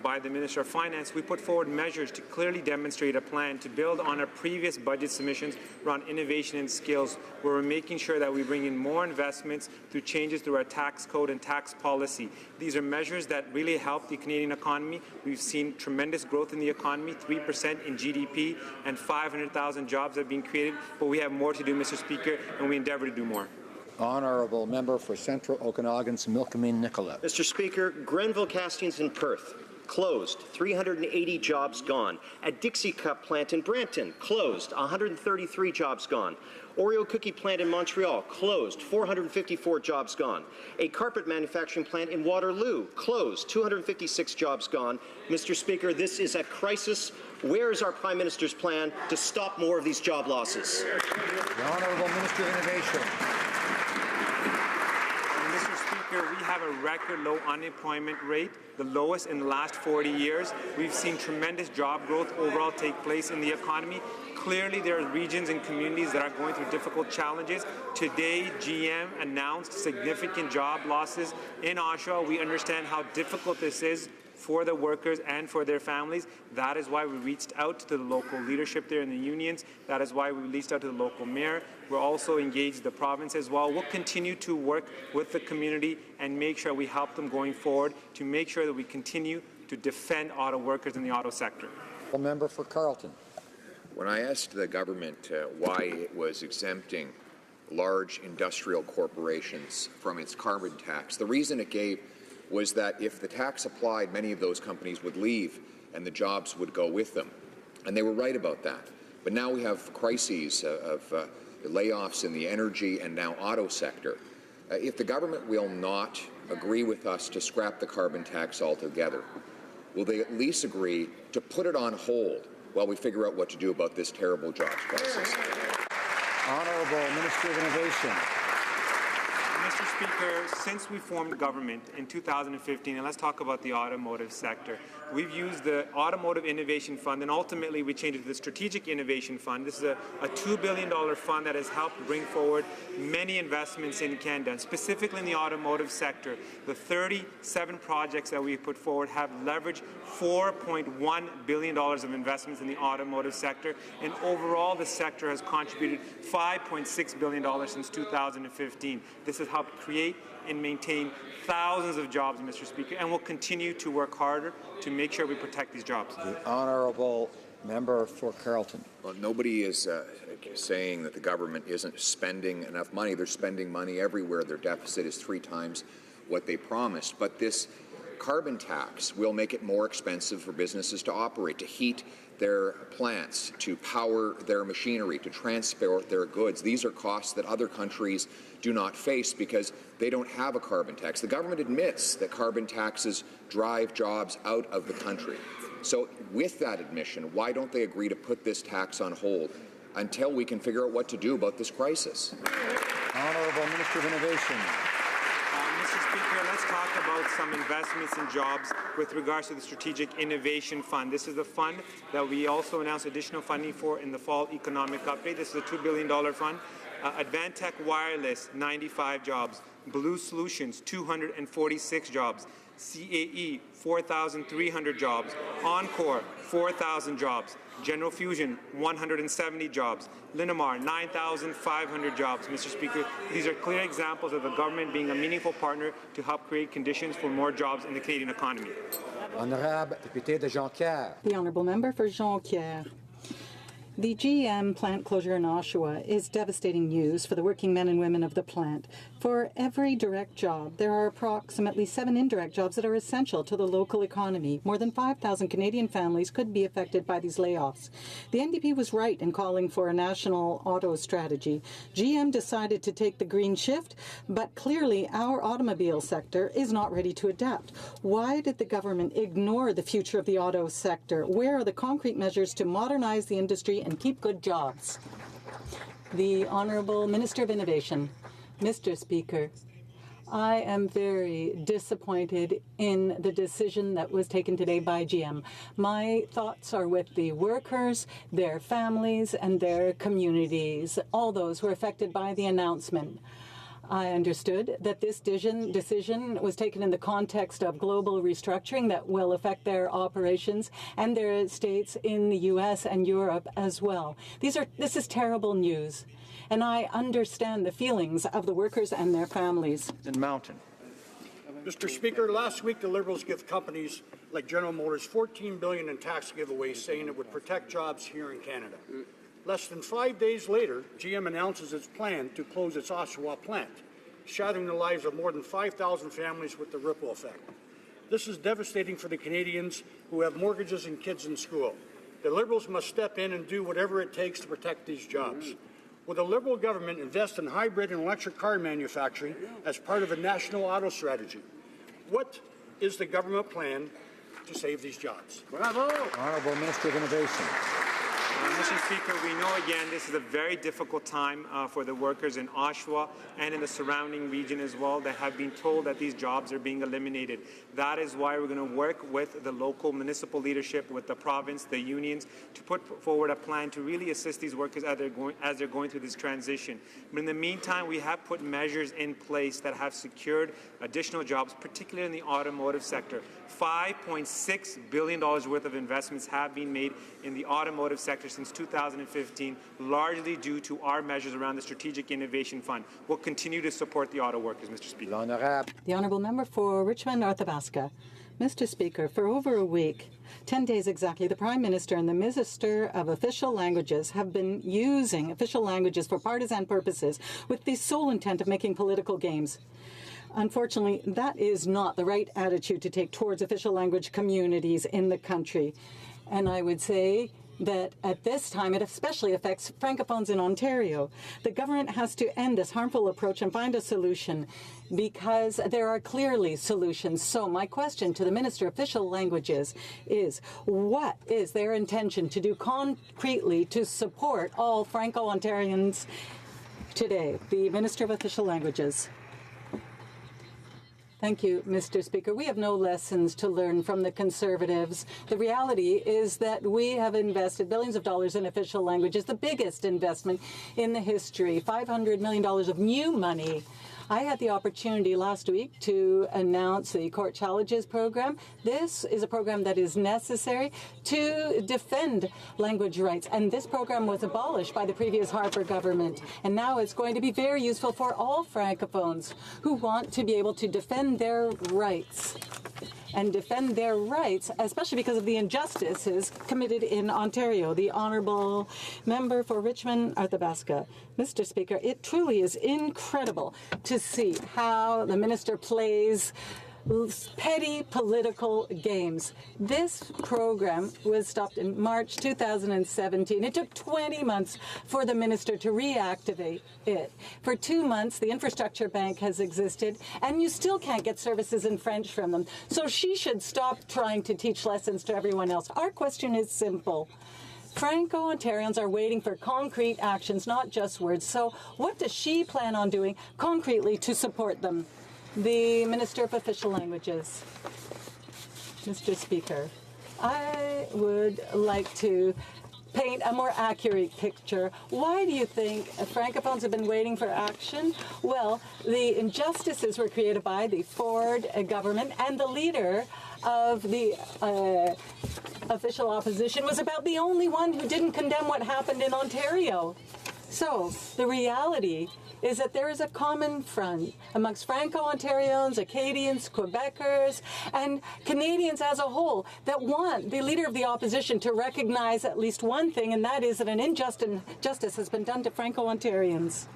by the Minister of Finance, we put forward measures to clearly demonstrate a plan to build on our previous budget submissions around innovation and skills, where we're making sure that we bring in more investments through changes through our tax code and tax policy. These are measures that really help the Canadian economy. We've seen tremendous growth in the economy, 3% in GDP, and 500,000 jobs have been created, but we have more to do, Mr. Speaker, and we endeavour to do more. Honourable Member for Central Okanagan, Similkameen, Nicola. Mr. Speaker, Grenville Castings in Perth closed, 380 jobs gone. At Dixie Cup plant in Brampton closed, 133 jobs gone. Oreo cookie plant in Montreal closed, 454 jobs gone. A carpet manufacturing plant in Waterloo closed, 256 jobs gone. Mr. Speaker, this is a crisis. Where is our Prime Minister's plan to stop more of these job losses? The Honourable Minister of Innovation. We have a record low unemployment rate, the lowest in the last 40 years. We've seen tremendous job growth overall take place in the economy. Clearly, there are regions and communities that are going through difficult challenges. Today, GM announced significant job losses in Oshawa. We understand how difficult this is for the workers and for their families. That is why we reached out to the local leadership there in the unions. That is why we reached out to the local mayor. We're also engaged the province as well. We'll continue to work with the community and make sure we help them going forward to make sure that we continue to defend auto workers in the auto sector. The member for Carleton. When I asked the government why it was exempting large industrial corporations from its carbon tax, the reason it gave was that if the tax applied, many of those companies would leave and the jobs would go with them. And they were right about that. But now we have crises of layoffs in the energy and now auto sector. If the government will not agree with us to scrap the carbon tax altogether, will they at least agree to put it on hold while we figure out what to do about this terrible jobs crisis? Honourable Minister of Innovation. Mr. Speaker, since we formed government in 2015, and let's talk about the automotive sector, we've used the Automotive Innovation Fund, and ultimately we changed it to the Strategic Innovation Fund. This is a $2 billion fund that has helped bring forward many investments in Canada, specifically in the automotive sector. The 37 projects that we put forward have leveraged $4.1 billion of investments in the automotive sector, and overall the sector has contributed $5.6 billion since 2015. This has helped create and maintain thousands of jobs, Mr. Speaker, and we'll continue to work harder to make sure we protect these jobs. The Honourable Member for Carleton. Well, nobody is saying that the government isn't spending enough money. They're spending money everywhere. Their deficit is 3 times what they promised. But this carbon tax will make it more expensive for businesses to operate, to heat their plants, to power their machinery, to transport their goods. These are costs that other countries do not face because they don't have a carbon tax. The government admits that carbon taxes drive jobs out of the country. So with that admission, why don't they agree to put this tax on hold until we can figure out what to do about this crisis? Honourable Minister of Innovation. Mr. Speaker, let's talk about some investments in jobs with regards to the Strategic Innovation Fund. This is the fund that we also announced additional funding for in the fall economic update. This is a $2 billion fund. Advantech Wireless, 95 jobs. Blue Solutions, 246 jobs. CAE, 4,300 jobs. Encore, 4,000 jobs. General Fusion, 170 jobs. Linamar, 9,500 jobs. Mr. Speaker, these are clear examples of the government being a meaningful partner to help create conditions for more jobs in the Canadian economy. Honourable Député de Jonquière. The Honourable Member for Jonquière. The GM plant closure in Oshawa is devastating news for the working men and women of the plant. For every direct job, there are approximately 7 indirect jobs that are essential to the local economy. More than 5,000 Canadian families could be affected by these layoffs. The NDP was right in calling for a national auto strategy. GM decided to take the green shift, but clearly our automobile sector is not ready to adapt. Why did the government ignore the future of the auto sector? Where are the concrete measures to modernize the industry and keep good jobs? The Honourable Minister of Innovation. Mr. Speaker, I am very disappointed in the decision that was taken today by GM. My thoughts are with the workers, their families, and their communities, all those who are affected by the announcement. I understood that this decision was taken in the context of global restructuring that will affect their operations and their estates in the U.S. and Europe as well. This is terrible news, and I understand the feelings of the workers and their families. In Mountain. Mr. Speaker, last week the Liberals give companies like General Motors $14 billion in tax giveaways, saying it would protect jobs here in Canada. Less than 5 days later, GM announces its plan to close its Oshawa plant, shattering the lives of more than 5,000 families with the ripple effect. This is devastating for the Canadians who have mortgages and kids in school. The Liberals must step in and do whatever it takes to protect these jobs. Will the Liberal government invest in hybrid and electric car manufacturing as part of a national auto strategy? What is the government plan to save these jobs? Bravo! Honourable Minister of Innovation. Mr. Speaker, we know again this is a very difficult time for the workers in Oshawa and in the surrounding region as well that have been told that these jobs are being eliminated. That is why we're going to work with the local municipal leadership, with the province, the unions, to put forward a plan to really assist these workers as they're going through this transition. But in the meantime, we have put measures in place that have secured additional jobs, particularly in the automotive sector. $5.6 billion worth of investments have been made in the automotive sector since 2015, largely due to our measures around the Strategic Innovation Fund. We'll continue to support the auto workers, Mr. Speaker. The Honourable Member for Richmond, North Athabasca. Mr. Speaker, for over a week, 10 days exactly, the Prime Minister and the Minister of Official Languages have been using official languages for partisan purposes with the sole intent of making political games. Unfortunately, that is not the right attitude to take towards official language communities in the country. And I would say that at this time it especially affects Francophones in Ontario. The government has to end this harmful approach and find a solution, because there are clearly solutions. So my question to the Minister of Official Languages is, what is their intention to do concretely to support all Franco-Ontarians today? The Minister of Official Languages. Thank you, Mr. Speaker. We have no lessons to learn from the Conservatives. The reality is that we have invested billions of dollars in official languages, the biggest investment in the history, $500 million of new money. I had the opportunity last week to announce the Court Challenges program. This is a program that is necessary to defend language rights, and this program was abolished by the previous Harper government, and now it's going to be very useful for all Francophones who want to be able to defend their rights. And defend their rights, especially because of the injustices committed in Ontario. The Honourable Member for Richmond, Athabasca. Mr. Speaker, it truly is incredible to see how the Minister plays petty political games. This program was stopped in March 2017. It took 20 months for the minister to reactivate it. For 2 months, the infrastructure bank has existed, and you still can't get services in French from them. So she should stop trying to teach lessons to everyone else. Our question is simple. Franco-Ontarians are waiting for concrete actions, not just words. So what does she plan on doing concretely to support them? The Minister of Official Languages. Mr. Speaker, I would like to paint a more accurate picture. Why do you think Francophones have been waiting for action? Well, the injustices were created by the Ford government, and the leader of the official opposition was about the only one who didn't condemn what happened in Ontario. So the reality is that there is a common front amongst Franco-Ontarians, Acadians, Quebecers, and Canadians as a whole that want the Leader of the Opposition to recognize at least one thing, and that is that an injustice has been done to Franco-Ontarians.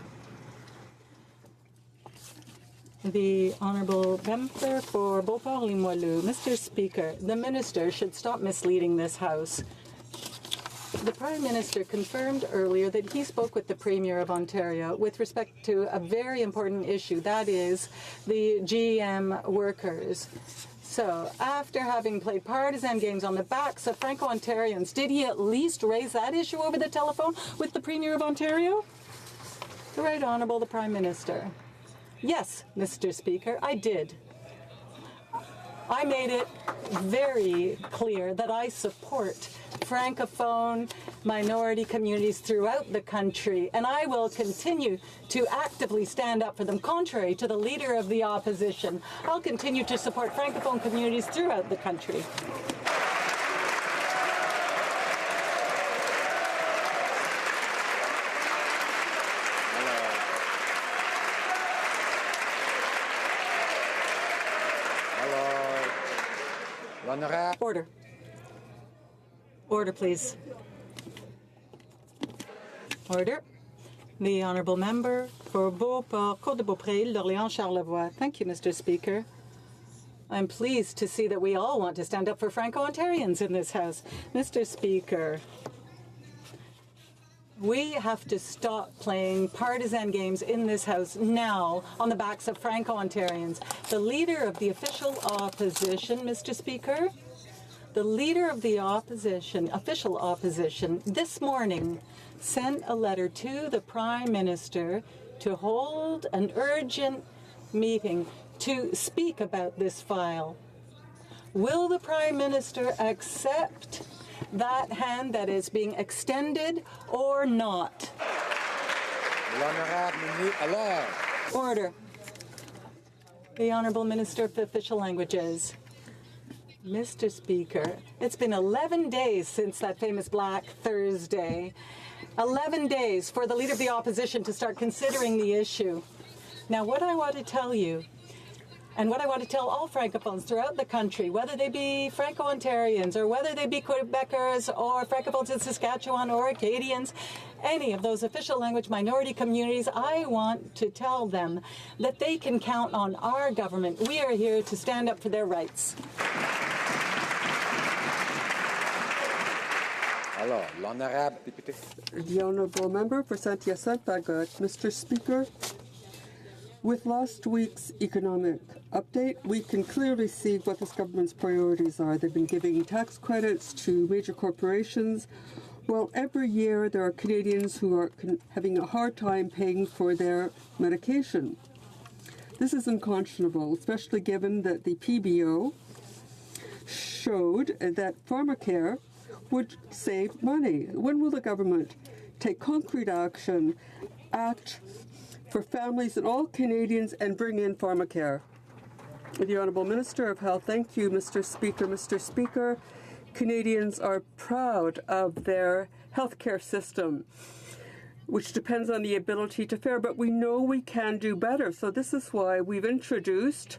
The Honourable Member for Beauport-Limoilou. Mr. Speaker, the Minister should stop misleading this House. The Prime Minister confirmed earlier that he spoke with the Premier of Ontario with respect to a very important issue, that is the GM workers. So, after having played partisan games on the backs of Franco-Ontarians, did he at least raise that issue over the telephone with the Premier of Ontario? The Right Honourable the Prime Minister. Yes, Mr. Speaker, I did. I made it very clear that I support Francophone minority communities throughout the country, and I will continue to actively stand up for them. Contrary to the Leader of the Opposition, I'll continue to support Francophone communities throughout the country. Order. Order, please. Order. The Honourable Member for Beauport, Côte-de-Beaupré, L'Orléans, Charlevoix. Thank you, Mr. Speaker. I'm pleased to see that we all want to stand up for Franco-Ontarians in this House. Mr. Speaker, we have to stop playing partisan games in this House now on the backs of Franco-Ontarians. The Leader of the Official Opposition, Mr. Speaker, the Leader of the Opposition, official opposition, this morning sent a letter to the Prime Minister to hold an urgent meeting to speak about this file. Will the Prime Minister accept that hand that is being extended or not? Order. The Honourable Minister of Official Languages. Mr. Speaker, it's been 11 days since that famous Black Thursday. 11 days for the Leader of the Opposition to start considering the issue. Now, what I want to tell you, And what I want to tell all Francophones throughout the country, whether they be Franco-Ontarians or whether they be Quebecers or Francophones in Saskatchewan or Acadians, any of those official language minority communities, I want to tell them that they can count on our government. We are here to stand up for their rights. The Honourable Member for Saint-Hyacinthe-Bagot. Mr. Speaker, with last week's economic update, we can clearly see what this government's priorities are. They've been giving tax credits to major corporations. Well, every year there are Canadians who are having a hard time paying for their medication. This is unconscionable, especially given that the PBO showed that pharmacare would save money. When will the government take concrete action, act for families and all Canadians, and bring in pharmacare? The Honourable Minister of Health. Thank you, Mr. Speaker. Mr. Speaker, Canadians are proud of their healthcare system, which depends on the ability to fare, but we know we can do better. So this is why we've introduced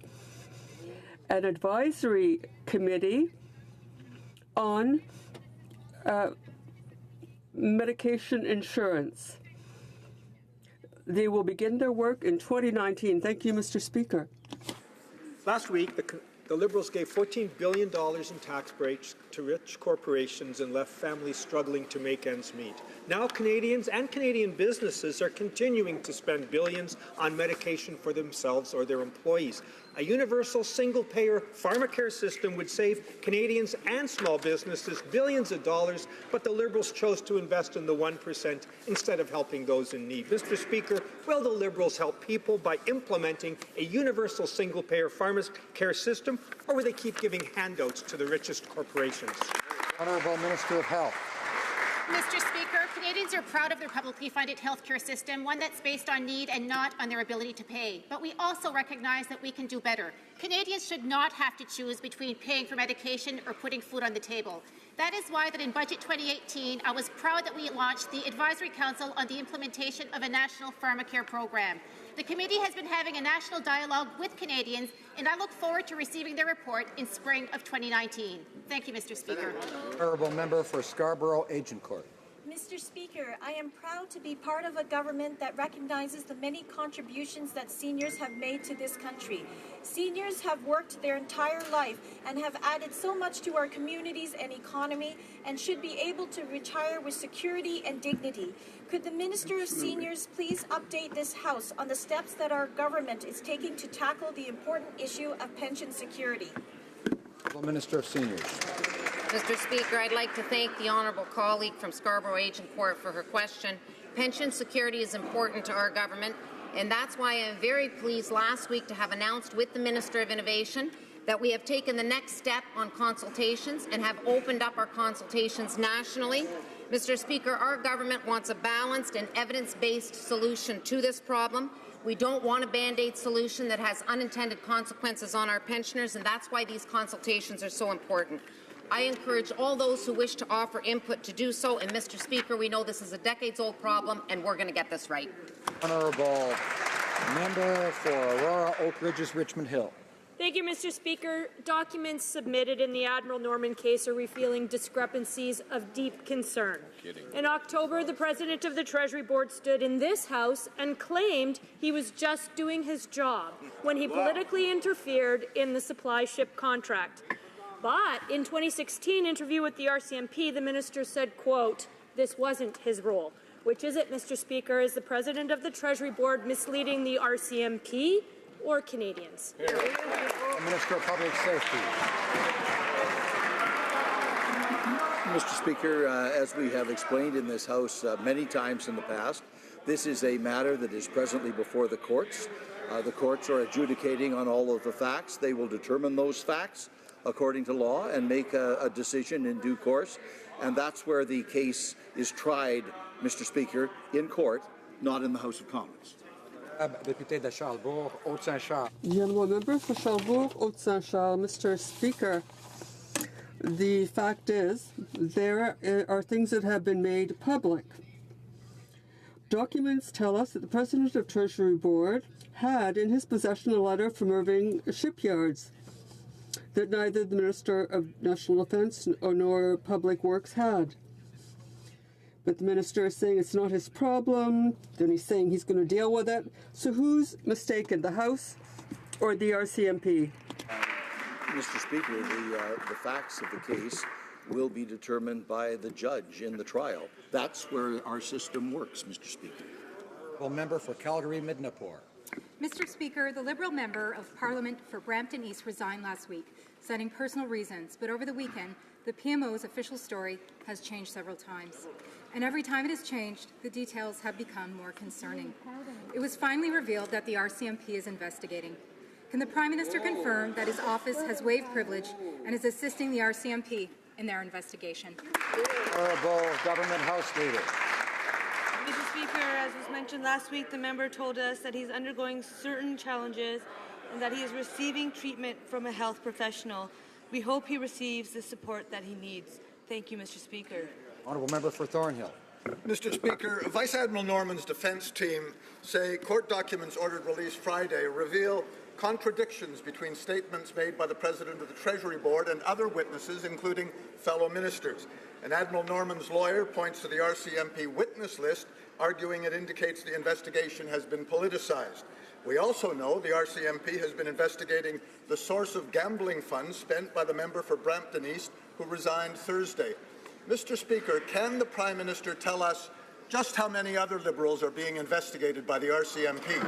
an advisory committee on medication insurance. They will begin their work in 2019. Thank you, Mr. Speaker. Last week, the Liberals gave $14 billion in tax breaks to rich corporations and left families struggling to make ends meet. Now Canadians and Canadian businesses are continuing to spend billions on medication for themselves or their employees. A universal single-payer pharmacare system would save Canadians and small businesses billions of dollars, but the Liberals chose to invest in the 1% instead of helping those in need. Mr. Speaker, will the Liberals help people by implementing a universal single-payer pharmacare system, or will they keep giving handouts to the richest corporations? Honourable Minister of Health. Mr. Speaker, Canadians are proud of their publicly funded healthcare system, one that's based on need and not on their ability to pay. But we also recognize that we can do better. Canadians should not have to choose between paying for medication or putting food on the table. That is why that in Budget 2018, I was proud that we launched the Advisory Council on the implementation of a national pharmacare program. The committee has been having a national dialogue with Canadians, and I look forward to receiving their report in spring of 2019. Thank you, Mr. Speaker. Honourable Member for Scarborough Agincourt. Mr. Speaker, I am proud to be part of a government that recognizes the many contributions that seniors have made to this country. Seniors have worked their entire life and have added so much to our communities and economy and should be able to retire with security and dignity. Could the Minister of Seniors please update this House on the steps that our government is taking to tackle the important issue of pension security? Minister of Seniors. Mr. Speaker, I'd like to thank the honourable colleague from Scarborough Agincourt for her question. Pension security is important to our government, and that's why I'm very pleased last week to have announced with the Minister of Innovation that we have taken the next step on consultations and have opened up our consultations nationally. Mr. Speaker, our government wants a balanced and evidence-based solution to this problem. We don't want a Band-Aid solution that has unintended consequences on our pensioners, and that's why these consultations are so important. I encourage all those who wish to offer input to do so, and Mr. Speaker, we know this is a decades-old problem, and we're going to get this right. Honourable Member for Aurora, Oak Ridges, Richmond Hill. Thank you, Mr. Speaker. Documents submitted in the Admiral Norman case are revealing discrepancies of deep concern. In October, the President of the Treasury Board stood in this House and claimed he was just doing his job when he politically interfered in the supply ship contract. But in 2016 interview with the RCMP, the minister said, quote, this wasn't his role. Which is it, Mr. Speaker? Is the President of the Treasury Board misleading the RCMP or Canadians? Minister of Public Safety. Mr. Speaker, as we have explained in this House many times in the past, this is a matter that is presently before the courts. The courts are adjudicating on all of the facts. They will determine those facts according to law and make a decision in due course. And that's where the case is tried, Mr. Speaker, in court, not in the House of Commons. Député de Charlesbourg, Haute-Saint-Charles. The Honourable Member for Charlesbourg, Haute-Saint-Charles. Mr. Speaker, the fact is there are things that have been made public. Documents tell us that the President of Treasury Board had in his possession a letter from Irving Shipyards that neither the Minister of National Defence nor Public Works had. But the Minister is saying it's not his problem, then he's saying he's going to deal with it. So who's mistaken, the House or the RCMP? Mr. Speaker, the facts of the case will be determined by the judge in the trial. That's where our system works, Mr. Speaker. Well, member for Calgary Midnapore. Mr. Speaker, the Liberal member of Parliament for Brampton East resigned last week, citing personal reasons, but over the weekend, the PMO's official story has changed several times. And every time it has changed, the details have become more concerning. It was finally revealed that the RCMP is investigating. Can the Prime Minister confirm that his office has waived privilege and is assisting the RCMP in their investigation? Honourable Government House Leader. Mr. Speaker, as was mentioned last week, the member told us that he's undergoing certain challenges and that he is receiving treatment from a health professional. We hope he receives the support that he needs. Thank you, Mr. Speaker. Honourable member for Thornhill. Mr. Speaker, Vice Admiral Norman's defence team say court documents ordered released Friday reveal contradictions between statements made by the President of the Treasury Board and other witnesses, including fellow ministers. And Admiral Norman's lawyer points to the RCMP witness list, arguing it indicates the investigation has been politicized. We also know the RCMP has been investigating the source of gambling funds spent by the member for Brampton East, who resigned Thursday. Mr. Speaker, can the Prime Minister tell us just how many other Liberals are being investigated by the RCMP?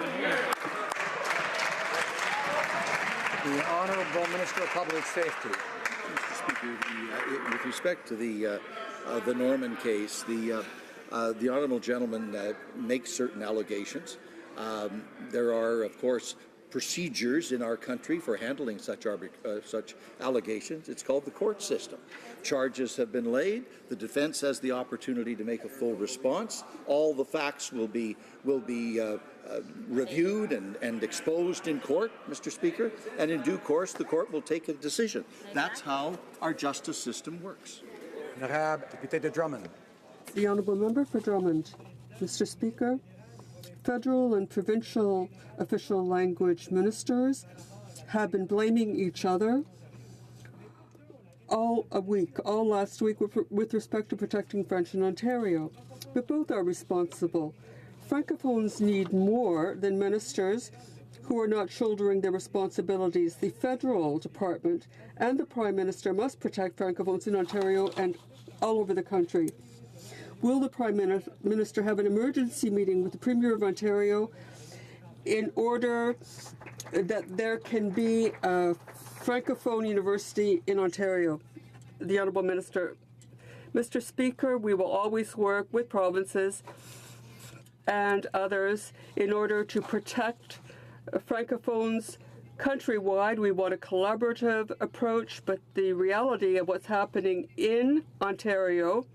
The Honourable Minister of Public Safety. Mr. Speaker, with respect to the Norman case, the honourable gentleman makes certain allegations. There are, of course, procedures in our country for handling such allegations. It's called the court system. Charges have been laid. The defence has the opportunity to make a full response. All the facts will be reviewed and exposed in court, Mr. Speaker, and in due course the court will take a decision. That's how our justice system works. Député de Drummond. The Honourable Member for Drummond. Mr. Speaker, federal and provincial official language ministers have been blaming each other all last week with respect to protecting French in Ontario. But both are responsible. Francophones need more than ministers who are not shouldering their responsibilities. The federal department and the Prime Minister must protect Francophones in Ontario and all over the country. Will the Prime Minister have an emergency meeting with the Premier of Ontario in order that there can be a Francophone university in Ontario? The Honourable Minister. Mr. Speaker, we will always work with provinces and others in order to protect Francophones countrywide. We want a collaborative approach, but the reality of what's happening in Ontario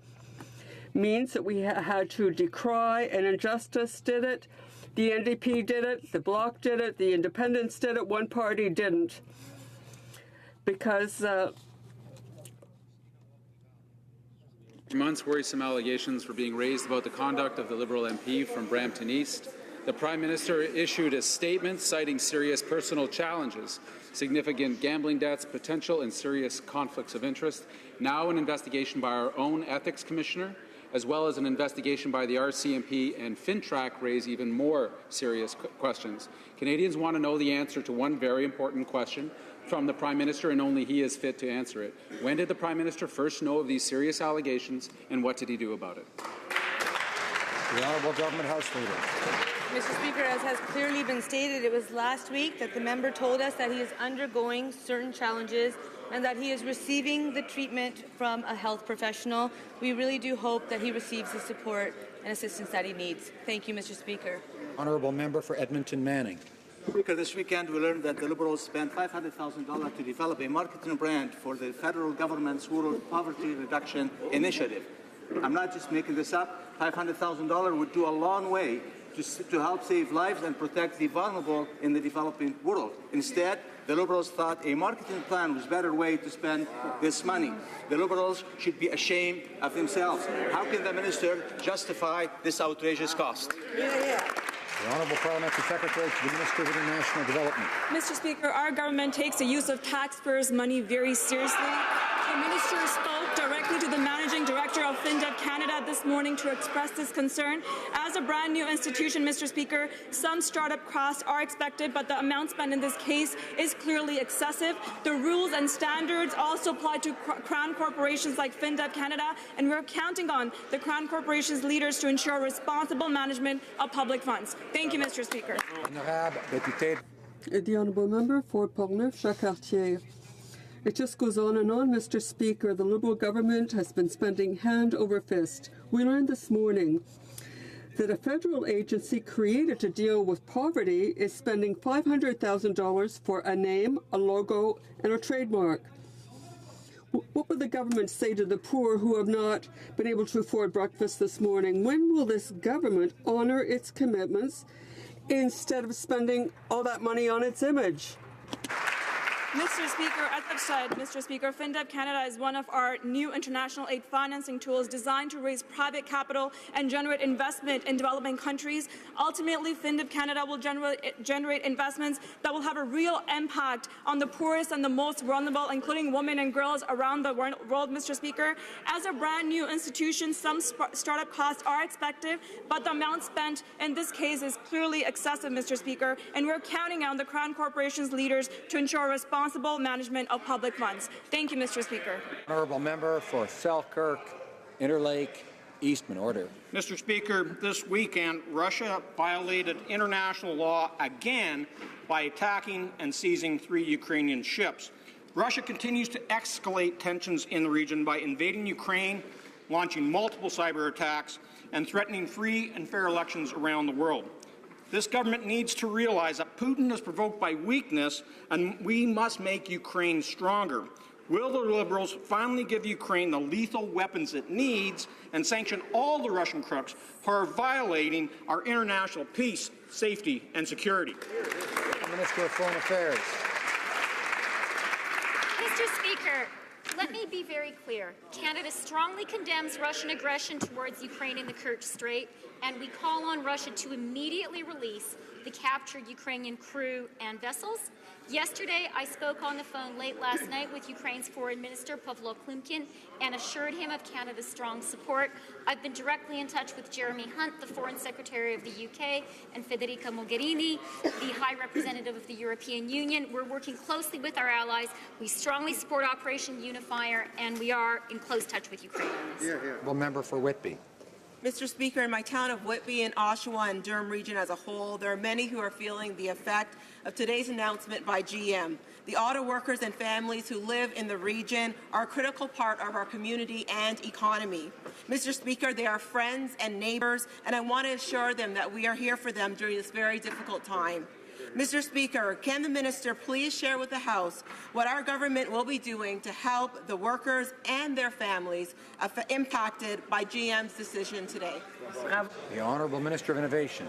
means that we had to decry an injustice. Did it? The NDP did it, the Bloc did it, the Independents did it, one party didn't. Because months, worrisome allegations were being raised about the conduct of the Liberal MP from Brampton East. The Prime Minister issued a statement citing serious personal challenges, significant gambling debts, potential and serious conflicts of interest, now an investigation by our own Ethics Commissioner, as well as an investigation by the RCMP and FinTrack raise even more serious questions. Canadians want to know the answer to one very important question from the Prime Minister, and only he is fit to answer it. When did the Prime Minister first know of these serious allegations, and what did he do about it? The Honourable Government House Leader. Mr. Speaker, as has clearly been stated, it was last week that the member told us that he is undergoing certain challenges and that he is receiving the treatment from a health professional. We really do hope that he receives the support and assistance that he needs. Thank you, Mr. Speaker. Honourable Member for Edmonton Manning. Speaker, this weekend we learned that the Liberals spent $500,000 to develop a marketing brand for the federal government's rural poverty reduction initiative. I'm not just making this up. $500,000 would do a long way to help save lives and protect the vulnerable in the developing world. Instead, the Liberals thought a marketing plan was a better way to spend this money. The Liberals should be ashamed of themselves. How can the Minister justify this outrageous cost? The Honourable Parliamentary Secretary to the Minister of International Development. Mr. Speaker, our government takes the use of taxpayers' money very seriously. The Minister spoke directly to the Managing Director of FinDev Canada this morning to express this concern. As a brand new institution, Mr. Speaker, some startup costs are expected, but the amount spent in this case is clearly excessive. The rules and standards also apply to Crown corporations like FinDev Canada, and we're counting on the Crown Corporation's leaders to ensure responsible management of public funds. Thank you, Mr. Speaker. The Honourable Member for Portneuf-Jacques-Cartier. It just goes on and on, Mr. Speaker. The Liberal government has been spending hand over fist. We learned this morning that a federal agency created to deal with poverty is spending $500,000 for a name, a logo, and a trademark. What would the government say to the poor who have not been able to afford breakfast this morning? When will this government honour its commitments instead of spending all that money on its image? Mr. Speaker, as I've said, Mr. Speaker, FinDev Canada is one of our new international aid financing tools designed to raise private capital and generate investment in developing countries. Ultimately, FinDev Canada will generate investments that will have a real impact on the poorest and the most vulnerable, including women and girls around the world, Mr. Speaker. As a brand new institution, some startup costs are expected, but the amount spent in this case is clearly excessive, Mr. Speaker, and we're counting on the Crown Corporation's leaders to ensure responsible management of public funds. Thank you, Mr. Speaker. Honourable Member for Selkirk, Interlake, Eastman. Order. Mr. Speaker, this weekend, Russia violated international law again by attacking and seizing 3 Ukrainian ships. Russia continues to escalate tensions in the region by invading Ukraine, launching multiple cyber attacks, and threatening free and fair elections around the world. This government needs to realize that Putin is provoked by weakness, and we must make Ukraine stronger. Will the Liberals finally give Ukraine the lethal weapons it needs and sanction all the Russian crooks who are violating our international peace, safety, and security? Minister of Foreign Affairs. Mr. Speaker, let me be very clear. Canada strongly condemns Russian aggression towards Ukraine in the Kerch Strait, and we call on Russia to immediately release the captured Ukrainian crew and vessels. Yesterday, I spoke on the phone late last night with Ukraine's Foreign Minister, Pavlo Klimkin, and assured him of Canada's strong support. I've been directly in touch with Jeremy Hunt, the Foreign Secretary of the UK, and Federica Mogherini, the High Representative of the European Union. We're working closely with our allies. We strongly support Operation Unifier, and we are in close touch with Ukraine on this. Honourable Member for Whitby. Mr. Speaker, in my town of Whitby and Oshawa and Durham region as a whole, there are many who are feeling the effect of today's announcement by GM. The auto workers and families who live in the region are a critical part of our community and economy. Mr. Speaker, they are friends and neighbors, and I want to assure them that we are here for them during this very difficult time. Mr. Speaker, can the Minister please share with the House what our government will be doing to help the workers and their families impacted by GM's decision today? The Honourable Minister of Innovation.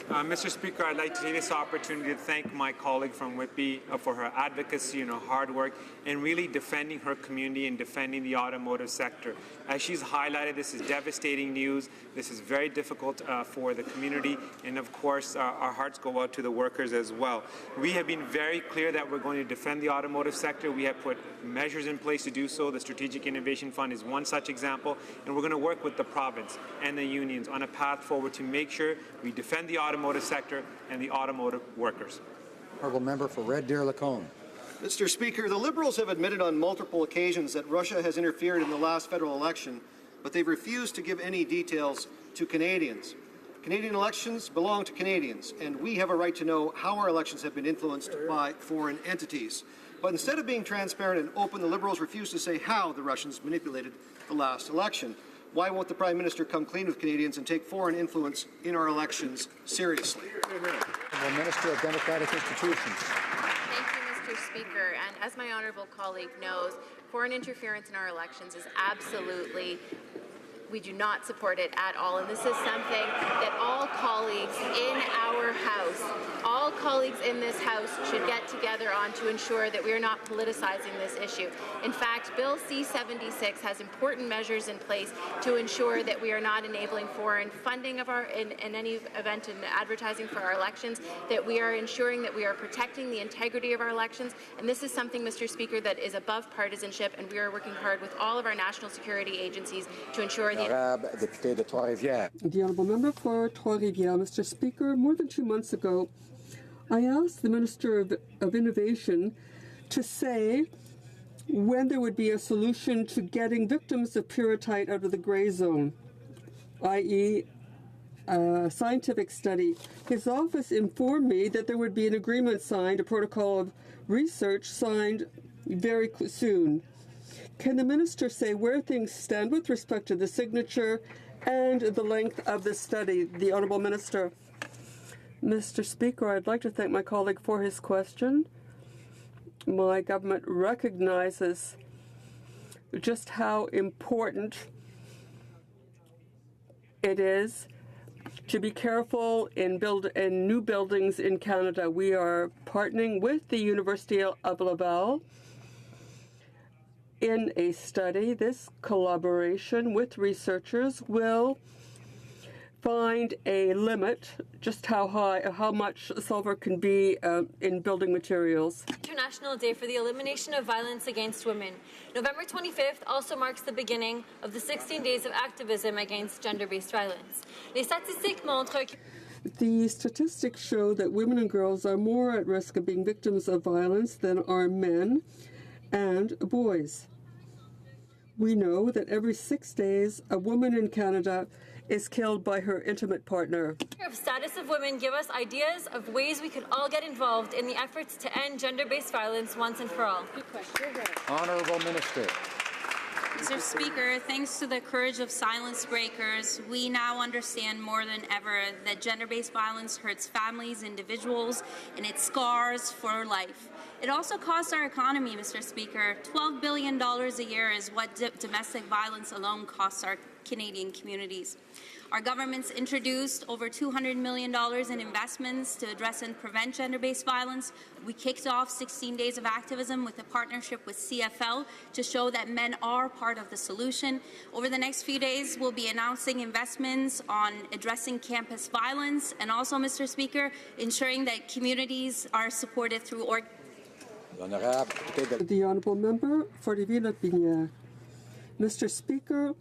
Mr. Speaker, I'd like to take this opportunity to thank my colleague from Whitby for her advocacy and her hard work in really defending her community and defending the automotive sector. As she's highlighted, this is devastating news. This is very difficult for the community, and of course, our hearts go out to the workers as well. We have been very clear that we're going to defend the automotive sector. We have put measures in place to do so. The Strategic Innovation Fund is one such example, and we're going to work with the province and the unions on a path forward to make sure we defend the automotive sector and the automotive workers. Honourable Member for Red Deer Lacombe. Mr. Speaker, the Liberals have admitted on multiple occasions that Russia has interfered in the last federal election, but they've refused to give any details to Canadians. Canadian elections belong to Canadians, and we have a right to know how our elections have been influenced by foreign entities. But instead of being transparent and open, the Liberals refuse to say how the Russians manipulated the last election. Why won't the Prime Minister come clean with Canadians and take foreign influence in our elections seriously? The Minister of Democratic Institutions. Thank you, Mr. Speaker. And as my honourable colleague knows, foreign interference in our elections is absolutely we do not support it at all. And this is something that all colleagues in our House, all colleagues in this House should get together on to ensure that we are not politicizing this issue. In fact, Bill C-76 has important measures in place to ensure that we are not enabling foreign funding of our, in any event in advertising for our elections, that we are ensuring that we are protecting the integrity of our elections. And this is something, Mr. Speaker, that is above partisanship, and we are working hard with all of our national security agencies to ensure The honourable member for Trois-Rivières. Mr. Speaker, more than 2 months ago, I asked the Minister of Innovation to say when there would be a solution to getting victims of pyrrhotite out of the grey zone, i.e. a scientific study. His office informed me that there would be an agreement signed, a protocol of research signed very soon. Can the minister say where things stand with respect to the signature and the length of the study? The Honourable Minister. Mr. Speaker, I'd like to thank my colleague for his question. My government recognizes just how important it is to be careful in new buildings in Canada. We are partnering with the University of Laval in a study. This collaboration with researchers will find a limit, just how much sulfur can be in building materials. International Day for the Elimination of Violence Against Women. November 25th also marks the beginning of the 16 days of activism against gender-based violence. Les statistiques montrent que the statistics show that women and girls are more at risk of being victims of violence than are men and boys. We know that every 6 days, a woman in Canada is killed by her intimate partner. The status of women give us ideas of ways we could all get involved in the efforts to end gender-based violence once and for all. Good question. Honourable Minister. Mr. Speaker, thanks to the courage of silence breakers, we now understand more than ever that gender-based violence hurts families, individuals, and it scars for life. It also costs our economy, Mr. Speaker. $12 billion a year is what domestic violence alone costs our Canadian communities. Our government's introduced over $200 million in investments to address and prevent gender-based violence. We kicked off 16 days of activism with a partnership with CFL to show that men are part of the solution. Over the next few days, we'll be announcing investments on addressing campus violence and also, Mr. Speaker, ensuring that communities are supported through The Honourable Member for the Ville-Binière. Mr. Speaker,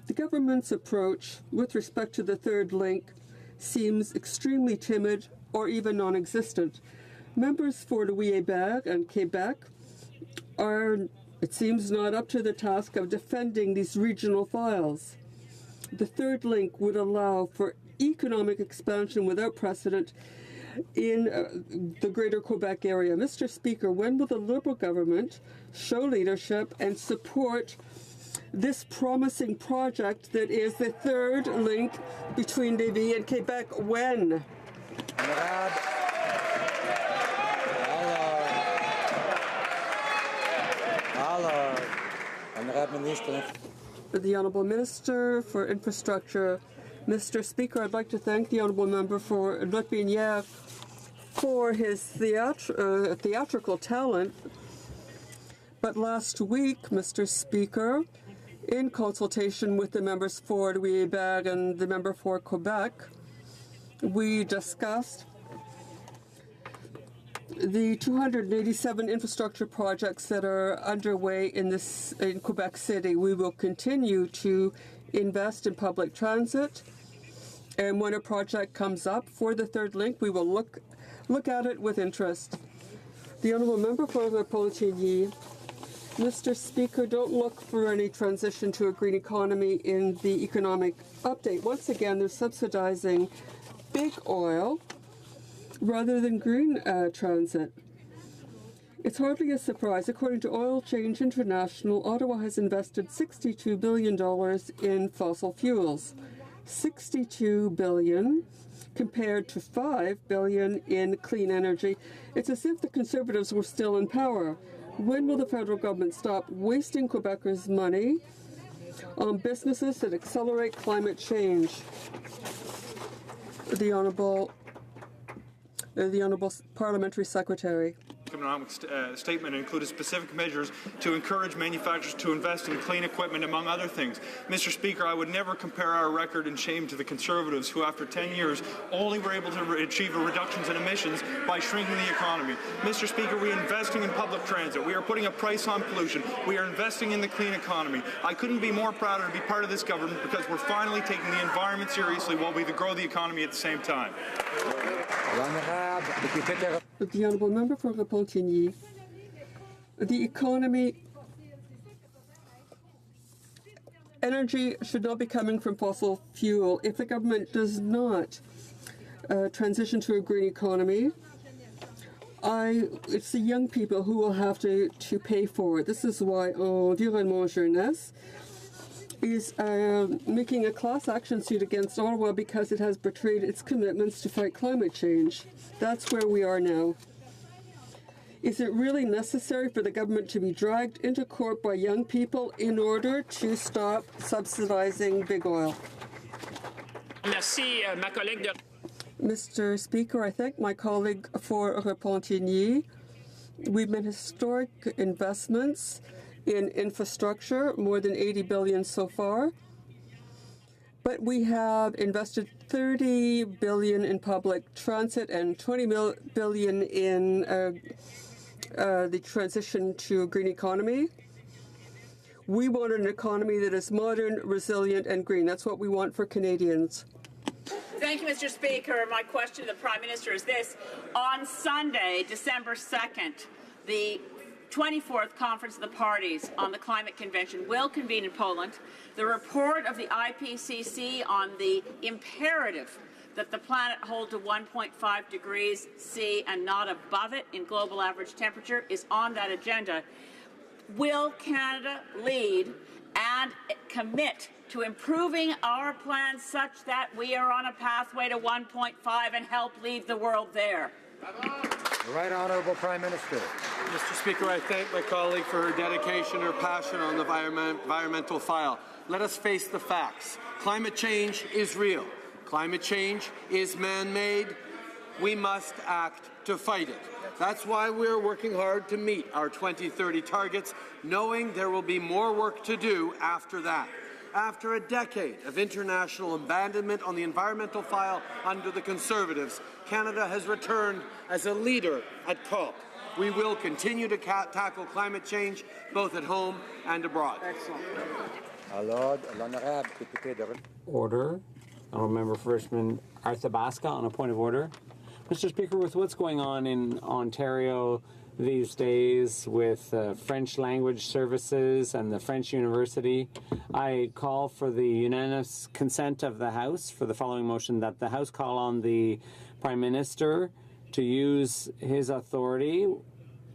the government's approach with respect to the third link seems extremely timid or even non-existent. Members for Louis-Hébert and Quebec are, it seems, not up to the task of defending these regional files. The third link would allow for economic expansion without precedent in the Greater Quebec area. Mr. Speaker, when will the Liberal government show leadership and support this promising project that is the third link between Lévis and Quebec? When? The Honourable Minister for Infrastructure. Mr. Speaker, I'd like to thank the Honourable Member for Lot-Binière for his theatrical talent. But last week, Mr. Speaker, in consultation with the members for Louis-Hébert and the member for Quebec, we discussed the 287 infrastructure projects that are underway in Quebec City. We will continue to invest in public transit, and when a project comes up for the third link, we will look at it with interest. The Honourable Member for the Pontilly. Mr. Speaker, don't look for any transition to a green economy in the economic update. Once again, they're subsidizing big oil rather than green transit. It's hardly a surprise. According to Oil Change International, Ottawa has invested $62 billion in fossil fuels. $62 billion compared to $5 billion in clean energy. It's as if the Conservatives were still in power. When will the federal government stop wasting Quebecers' money on businesses that accelerate climate change. The Honourable Parliamentary Secretary. Economic statement included specific measures to encourage manufacturers to invest in clean equipment, among other things. Mr. Speaker, I would never compare our record in shame to the Conservatives, who after 10 years only were able to achieve reductions in emissions by shrinking the economy. Mr. Speaker, we are investing in public transit. We are putting a price on pollution. We are investing in the clean economy. I couldn't be more prouder to be part of this government because we're finally taking the environment seriously while we grow the economy at the same time. The Honourable Member for Repentigny. The economy, energy should not be coming from fossil fuel. If the government does not transition to a green economy, it's the young people who will have to pay for it. This is why Environnement Jeunesse is making a class action suit against Ottawa because it has betrayed its commitments to fight climate change. That's where we are now. Is it really necessary for the government to be dragged into court by young people in order to stop subsidizing big oil? Merci, ma collègue de... Mr. Speaker, I thank my colleague for Repentigny. We've made historic investments in infrastructure, more than 80 billion so far. But we have invested 30 billion in public transit and 20 billion in the transition to a green economy. We want an economy that is modern, resilient, and green. That's what we want for Canadians. Thank you, Mr. Speaker. My question to the Prime Minister is this. On Sunday, December 2nd, the 24th Conference of the Parties on the Climate Convention will convene in Poland. The report of the IPCC on the imperative that the planet hold to 1.5 degrees C and not above it in global average temperature is on that agenda. Will Canada lead and commit to improving our plans such that we are on a pathway to 1.5 and help lead the world there? The Right Honourable Prime Minister. Mr. Speaker, I thank my colleague for her dedication, her passion on the environmental file. Let us face the facts. Climate change is real. Climate change is man-made. We must act to fight it. That's why we're working hard to meet our 2030 targets, knowing there will be more work to do after that. After a decade of international abandonment on the environmental file under the Conservatives, Canada has returned as a leader at COP. We will continue to tackle climate change both at home and abroad. Order. Honourable Member for Richmond Arthabaska on a point of order. Mr. Speaker, with what's going on in Ontario these days with French language services and the French University, I call for the unanimous consent of the House for the following motion: that the House call on the Prime Minister to use his authority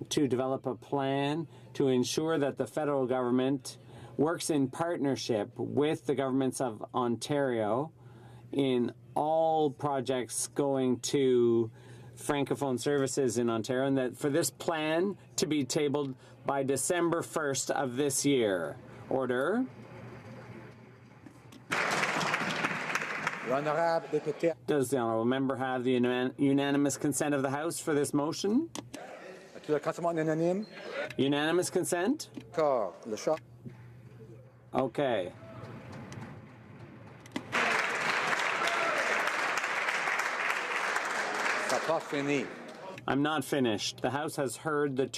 to develop a plan to ensure that the federal government works in partnership with the governments of Ontario in all projects going to Francophone services in Ontario, and that for this plan to be tabled by December 1st of this year. Order. Does the Honourable Member have the unanimous consent of the House for this motion? Unanimous consent? Okay. I'm not finished. The House has heard the